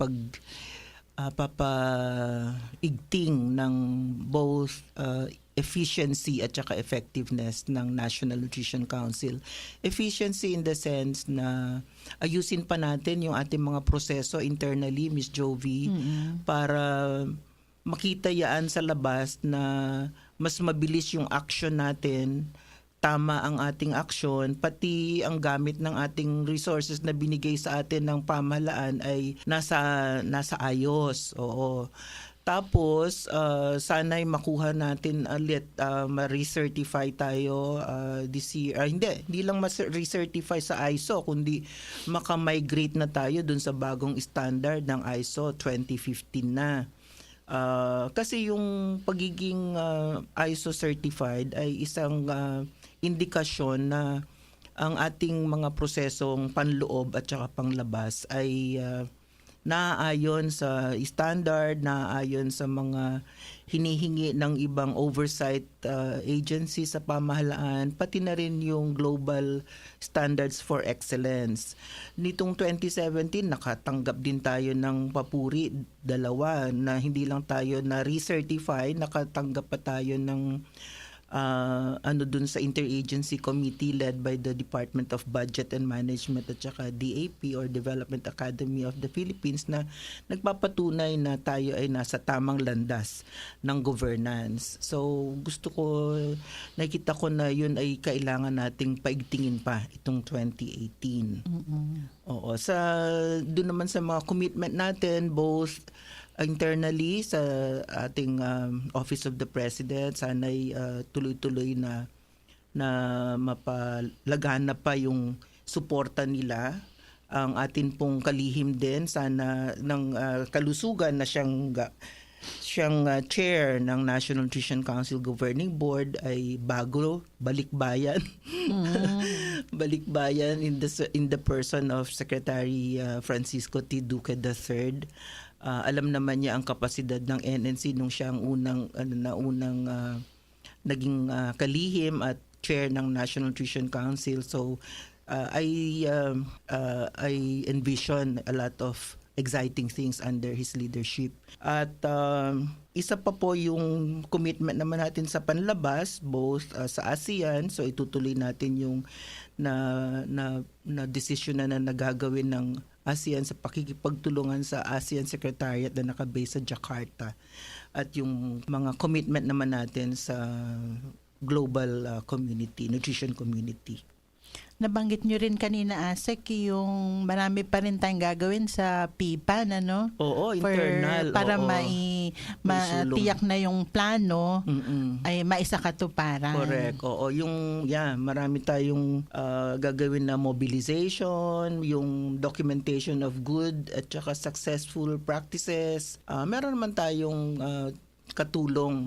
papaigting ng both efficiency at saka effectiveness ng National Nutrition Council. Efficiency in the sense na ayusin pa natin yung ating mga proseso internally, Miss Jovie, para makita yaan sa labas na mas mabilis yung action natin, tama ang ating aksyon, pati ang gamit ng ating resources na binigay sa atin ng pamahalaan ay nasa ayos. Oo. Tapos, sana'y makuha natin ulit, ma-recertify tayo this year. Hindi lang ma-recertify sa ISO, kundi maka-migrate na tayo dun sa bagong standard ng ISO 2015 na. Kasi yung pagiging ISO certified ay isang indikasyon na ang ating mga prosesong panloob at saka panglabas ay naaayon sa standard, naaayon sa mga hinihingi ng ibang oversight agency sa pamahalaan, pati na rin yung global standards for excellence. Nitong 2017, nakatanggap din tayo ng papuri, 2, na hindi lang tayo na recertify, nakatanggap pa tayo ng dun sa interagency committee led by the Department of Budget and Management at saka DAP or Development Academy of the Philippines na nagpapatunay na tayo ay nasa tamang landas ng governance. So nakita ko na yun ay kailangan nating paigtingin pa itong 2018. Oo, doon naman sa mga commitment natin, both internally sa ating Office of the President, sana'y tuloy-tuloy na mapalagana pa yung suporta nila. Ang atin pong kalihim din sana ng kalusugan na siyang chair ng National Nutrition Council Governing Board ay balikbayan. Balikbayan in the person of Secretary Francisco T. Duque III. Alam naman niya ang kapasidad ng NNC nung siya ang unang naging kalihim at chair ng National Nutrition Council. So I envision a lot of exciting things under his leadership. At isa pa po yung commitment naman natin sa panlabas, both sa ASEAN. So itutuloy natin yung na decision na nagagawin ng ASEAN sa pakikipagtulungan sa ASEAN Secretariat na nakabase sa Jakarta at yung mga commitment naman natin sa global community, nutrition community. Nabanggit nyo rin kanina, ASEC, yung marami pa rin tayong gagawin sa PIPAN, ano? Oo, internal. Para matiyak na yung plano ay maisakatuparan. Correct. Oo, marami tayong gagawin na mobilization, yung documentation of good at saka successful practices. Meron naman tayong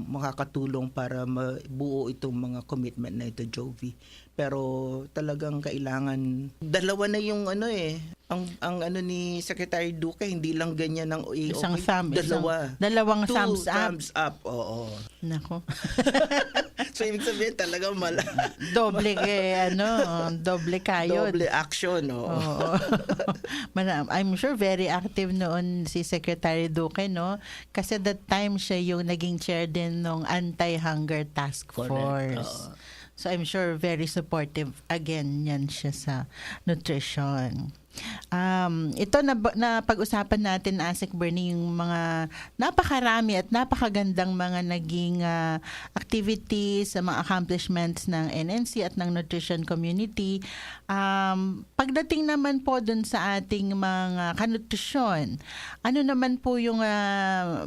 makakatulong para mabuo itong mga commitment na ito, Jovie. Pero talagang kailangan, 2 na yung ang ni Secretary Duque, hindi lang ganyan ng isang thumb, dalawang thumbs up. Oo. Nako. So ibig sabihin talagang doble kayo. Doble action, oo. I'm sure very active noon si Secretary Duque, no? Kasi that time siya yung naging chair din ng Anti-Hunger Task Force. So I'm sure very supportive again yan siya sa nutrition. Ito na pag-usapan natin, ASEC Bernie, yung mga napakarami at napakagandang mga naging activities, mga accomplishments ng NNC at ng nutrition community. Pagdating naman po dun sa ating mga kanutrisyon, ano naman po yung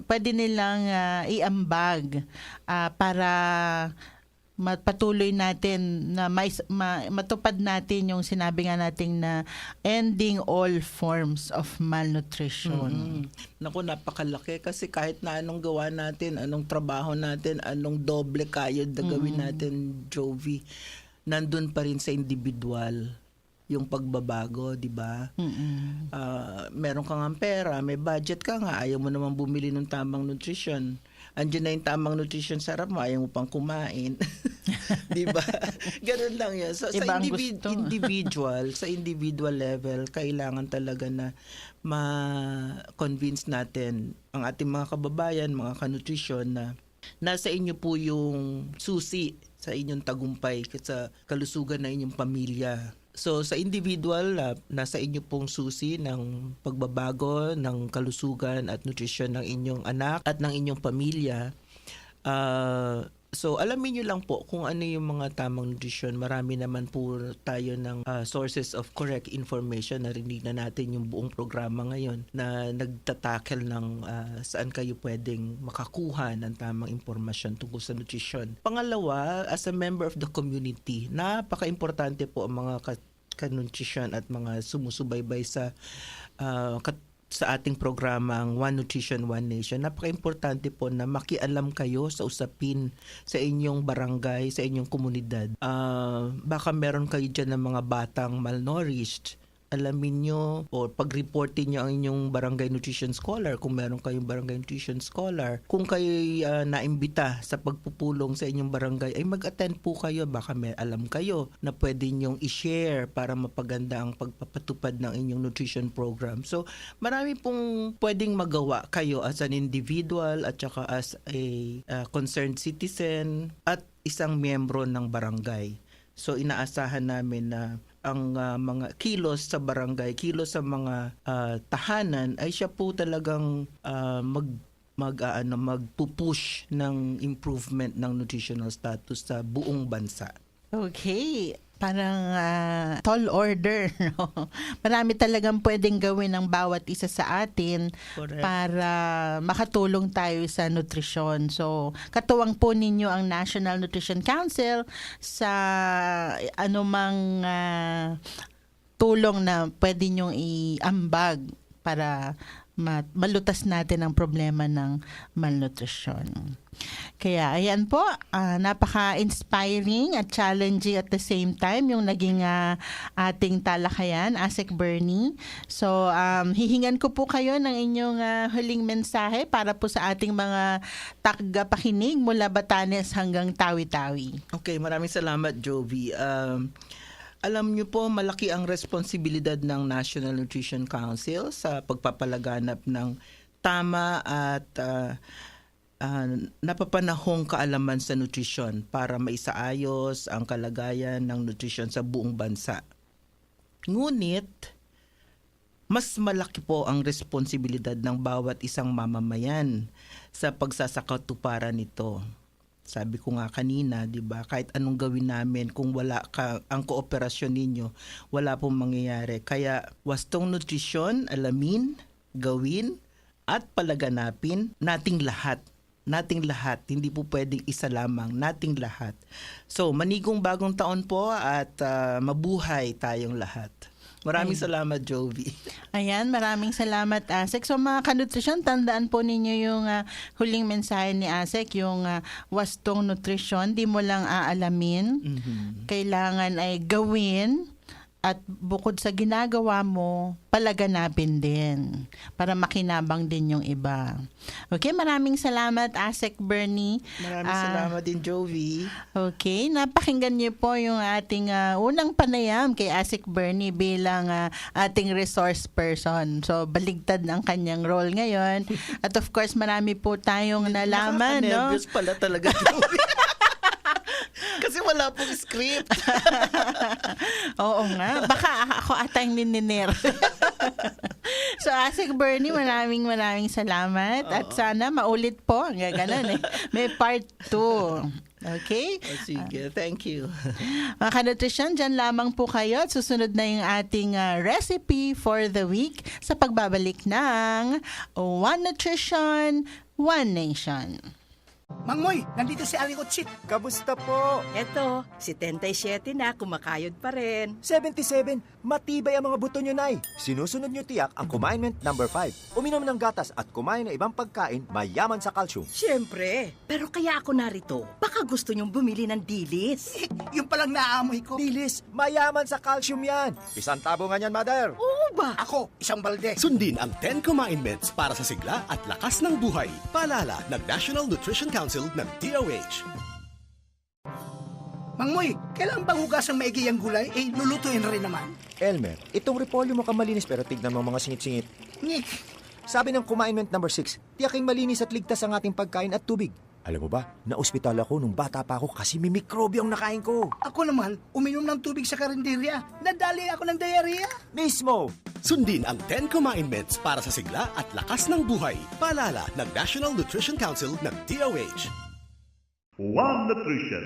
pwede nilang iambag para mapatuloy natin na matupad natin yung sinabi nga natin na ending all forms of malnutrition. Naku, napakalaki kasi kahit na anong gawa natin, anong trabaho natin, anong doble kayod na gawin natin, Jovie, nandun pa rin sa individual yung pagbabago, di ba? Meron ka nga pera, may budget ka nga, ayaw mo naman bumili ng tamang nutrition. Andiyan na yung tamang nutrition sa harap mo, ayaw mo pang kumain. Di ba? Ganun lang yan. So, sa individual level, kailangan talaga na ma-convince natin ang ating mga kababayan, mga kanutrisyon na nasa inyo po yung susi sa inyong tagumpay sa kalusugan ng inyong pamilya. So sa individual, nasa inyo pong susi ng pagbabago ng kalusugan at nutrisyon ng inyong anak at ng inyong pamilya. So, alamin nyo lang po kung ano yung mga tamang nutrisyon. Marami naman po tayo ng sources of correct information. Narinig na natin yung buong programa ngayon na nagtatakel ng saan kayo pwedeng makakuha ng tamang impormasyon tungkol sa nutrisyon. Pangalawa, as a member of the community, napaka-importante po ang mga ka-nutrisyon at mga sumusubaybay sa ating programang One Nutrition, One Nation. Napaka-importante po na makialam kayo sa usapin sa inyong barangay, sa inyong komunidad. Baka meron kayo dyan ng mga batang malnourished. Alamin nyo o pag-reportin nyo ang inyong barangay nutrition scholar kung meron kayong barangay nutrition scholar. Kung kayo naimbita sa pagpupulong sa inyong barangay, ay mag-attend po kayo. Baka may alam kayo na pwede nyong i-share para mapaganda ang pagpapatupad ng inyong nutrition program. So, marami pong pwedeng magawa kayo as an individual at saka as a concerned citizen at isang miyembro ng barangay. So, inaasahan namin na ang mga kilos sa barangay, kilos sa mga tahanan ay siya po talagang magpupush ng improvement ng nutritional status sa buong bansa. Okay. Parang tall order, no? Marami talagang pwedeng gawin ng bawat isa sa atin. Correct. Para makatulong tayo sa nutrisyon. So, katuwang po ninyo ang National Nutrition Council sa anumang tulong na pwede nyong iambag para malutas natin ang problema ng malnutrisyon. Kaya ayan po, napaka-inspiring at challenging at the same time yung naging ating talakayan, ASec Bernie. So, hihingan ko po kayo ng inyong huling mensahe para po sa ating mga tagapakinig mula Batanes hanggang Tawi-Tawi. Okay, maraming salamat, Jovie. Alam niyo po, malaki ang responsibilidad ng National Nutrition Council sa pagpapalaganap ng tama at napapanahong kaalaman sa nutrisyon para maisaayos ang kalagayan ng nutrisyon sa buong bansa. Ngunit, mas malaki po ang responsibilidad ng bawat isang mamamayan sa pagsasakatuparan nito. Sabi ko nga kanina, 'di ba? Kahit anong gawin namin kung wala ang kooperasyon ninyo, wala pong mangyayari. Kaya wastong nutrisyon, alamin, gawin at palaganapin nating lahat. Nating lahat, hindi po pwedeng isa lamang, nating lahat. So, manigong bagong taon po at mabuhay tayong lahat. Maraming salamat, Jovie. Ayan, maraming salamat, ASec. So mga ka-nutrisyon, tandaan po ninyo yung huling mensahe ni ASec, yung wastong nutrisyon, di mo lang aalamin. Kailangan ay gawin at bukod sa ginagawa mo, palaganapin din para makinabang din yung iba. Okay, maraming salamat, ASec Bernie. Maraming salamat din, Jovie. Okay, napakinggan niyo po yung ating unang panayam kay ASec Bernie bilang ating resource person. So, baligtad ang kanyang role ngayon. At of course, marami po tayong nalaman, no? Nakaka-nervous pala talaga, Jovie. Kasi wala pong script. Oo nga. Baka ako atang nininer. So, ASec Bernie, maraming salamat. At sana maulit po. Ganun eh. May part 2. Okay? Sige, thank you. Mga ka-nutrisyon, dyan lamang po kayo. At susunod na yung ating recipe for the week sa pagbabalik ng One Nutrition, One Nation. Mang Moy, nandito si Aling Otsit. Kamusta po? Eto, si 77 na, kumakayod pa rin. 77, matibay ang mga buto nyo, Nay. Sinusunod nyo tiyak ang commandment number 5. Uminom ng gatas at kumain ng ibang pagkain mayaman sa calcium. Siyempre, pero kaya ako narito. Baka gusto nyong bumili ng dilis. Yung palang naaamoy ko. Dilis, mayaman sa calcium yan. Isang tabo nga yan, Mother. Oo ba? Ako, isang balde. Sundin ang 10 commandments para sa sigla at lakas ng buhay. Paalala ng National Nutrition Council ng DOH. Mang Moy, kailangan bang hugasang maigi ang gulay? Lulutuin rin naman. Elmer, itong repolyo mo malinis pero tignan mo mga singit-singit. Ngik. Sabi ng commandment number 6, tiyaking malinis at ligtas ang ating pagkain at tubig. Alam mo ba, na-ospital ako nung bata pa ako kasi may mikrobyo ang nakain ko. Ako naman, uminom ng tubig sa karinderya. Nadali ako ng diarrhea. Mismo! Sundin ang 10 commandments para sa sigla at lakas ng buhay. Paalala ng National Nutrition Council ng DOH. One Nutrition,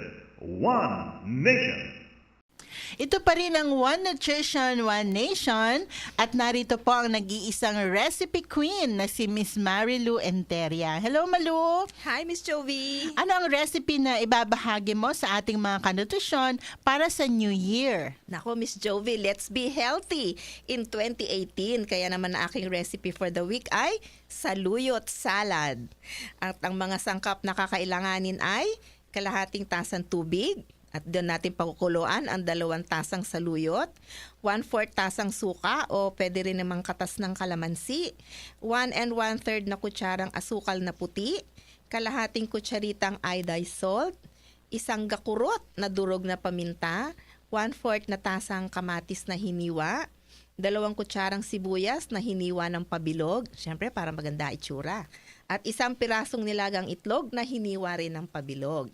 One Nation. Ito pa rin ang One Nutrition, One Nation at narito po ang nag-iisang recipe queen na si Miss Marilu Enteria. Hello, Malu! Hi, Miss Jovie! Ano ang recipe na ibabahagi mo sa ating mga kanutrisyon para sa New Year? Nako, Miss Jovie, let's be healthy in 2018. Kaya naman ang aking recipe for the week ay saluyot salad. At ang mga sangkap na kakailanganin ay kalahating tasang tubig, at doon natin pakukuluan ang 2 tasang saluyot, 1/4 tasang suka o pwede rin namang katas ng kalamansi, 1 1/3 na kutsarang asukal na puti, kalahating kutsaritang iodized salt, 1 gakurot na durog na paminta, 1/4 na tasang kamatis na hiniwa, 2 kutsarang sibuyas na hiniwa ng pabilog, syempre para maganda itsura, at 1 pirasong nilagang itlog na hiniwa rin ng pabilog.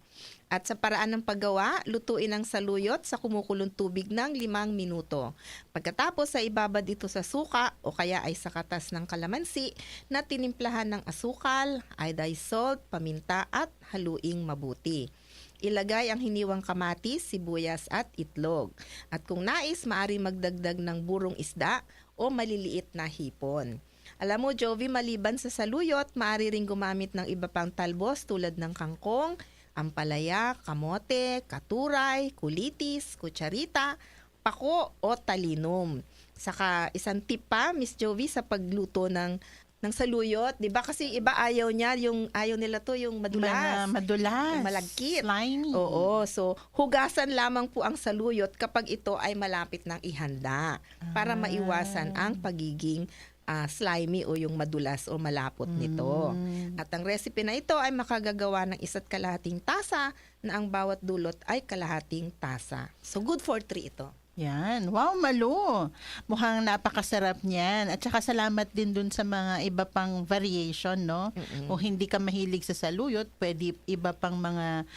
At sa paraan ng paggawa, lutuin ang saluyot sa kumukulong tubig ng 5 minuto. Pagkatapos ay ibabad ito sa suka o kaya ay sa katas ng kalamansi na tinimplahan ng asukal, iodized salt, paminta at haluing mabuti. Ilagay ang hiniwang kamatis, sibuyas at itlog. At kung nais, maaari magdagdag ng burong isda o maliliit na hipon. Alam mo, Jovie, maliban sa saluyot, maaari ring gumamit ng iba pang talbos tulad ng kangkong, ampalaya, kamote, katuray, kulitis, kutsarita, pako o talinom. Saka isang tip pa, Miss Jovie, sa pagluto ng saluyot, 'di ba? Kasi iba ayaw nila to yung madulas. Madulas. Yung malagkit. Slimy. Oo, so hugasan lamang po ang saluyot kapag ito ay malapit ng ihanda para maiwasan ang pagiging slimy o yung madulas o malapot nito. At ang recipe na ito ay makagagawa ng 1.5 tasa na ang bawat dulot ay kalahating tasa. So good for 3 ito. Yan. Wow, Malu. Mukhang napakasarap niyan. At saka salamat din dun sa mga iba pang variation, no? Kung hindi ka mahilig sa saluyot, pwede iba pang mga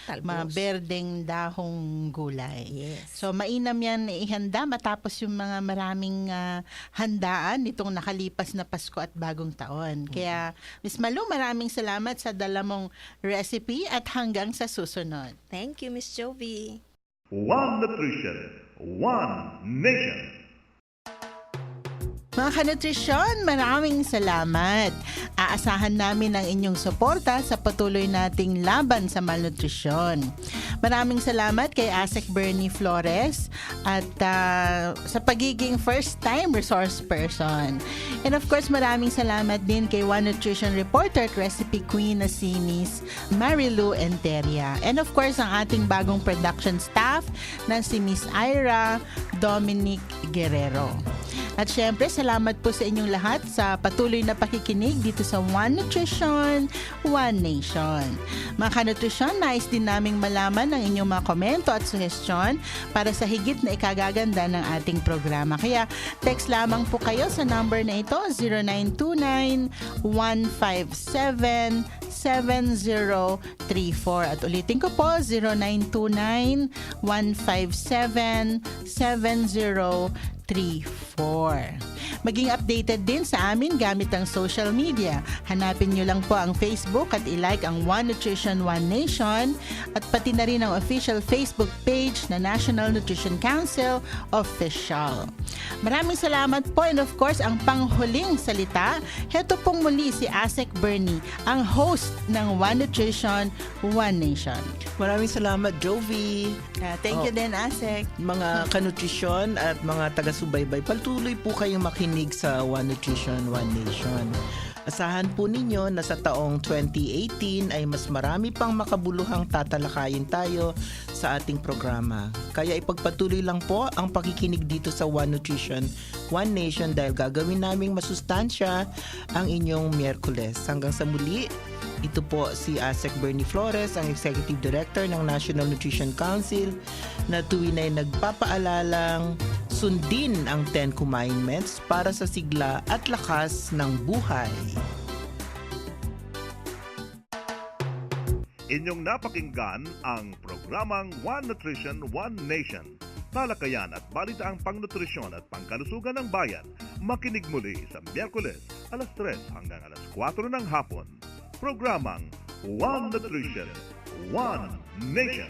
berdeng dahong gulay. Yes. So, mainam yan ihanda matapos yung mga maraming handaan nitong nakalipas na Pasko at Bagong Taon. Kaya, Miss Malu, maraming salamat sa dala mong recipe at hanggang sa susunod. Thank you, Miss Jovie. One Nutrition, One Nation. Mga kanutrisyon, maraming salamat. Aasahan namin ang inyong suporta sa patuloy nating laban sa malnutrisyon. Maraming salamat kay ASec Bernie Flores at sa pagiging first-time resource person. And of course, maraming salamat din kay One Nutrition Reporter at Recipe Queen na si Miss Marilu Enteria. And of course, ang ating bagong production staff na si Miss Ira Dominic Guerrero. At syempre, salamat po sa inyong lahat sa patuloy na pakikinig dito sa One Nutrition, One Nation. Mga kanutrisyon, nais din naming malaman ang inyong mga komento at suhestyon para sa higit na ikagaganda ng ating programa. Kaya text lamang po kayo sa number na ito, 0929-157-7034. At ulitin ko po, 0929-157-7034. Maging updated din sa amin gamit ang social media. Hanapin nyo lang po ang Facebook at ilike ang One Nutrition, One Nation at pati na rin ang official Facebook page na National Nutrition Council Official. Maraming salamat po, and of course, ang panghuling salita, heto pong muli si ASec Bernie, ang host ng One Nutrition, One Nation. Maraming salamat, Jovie. Thank you din, ASec. Mga kanutrisyon at mga taga-subaybay, patuloy po kayong makinig sa One Nutrition, One Nation. Asahan po ninyo na sa taong 2018 ay mas marami pang makabuluhang tatalakayin tayo sa ating programa. Kaya ipagpatuloy lang po ang pakikinig dito sa One Nutrition, One Nation dahil gagawin naming masustansya ang inyong Miyerkules. Hanggang sa muli, ito po si ASec Bernie Flores, ang Executive Director ng National Nutrition Council na tuwin ay nagpapaalalang sundin ang 10 Commandments para sa sigla at lakas ng buhay. Inyong napakinggan ang programang One Nutrition, One Nation. Talakayan at balitaang pangnutrisyon at pangkalusugan ng bayan. Makinig muli sa Miyerkules, alas 3 hanggang alas 4 ng hapon. Programang One Nutrition, One Nation.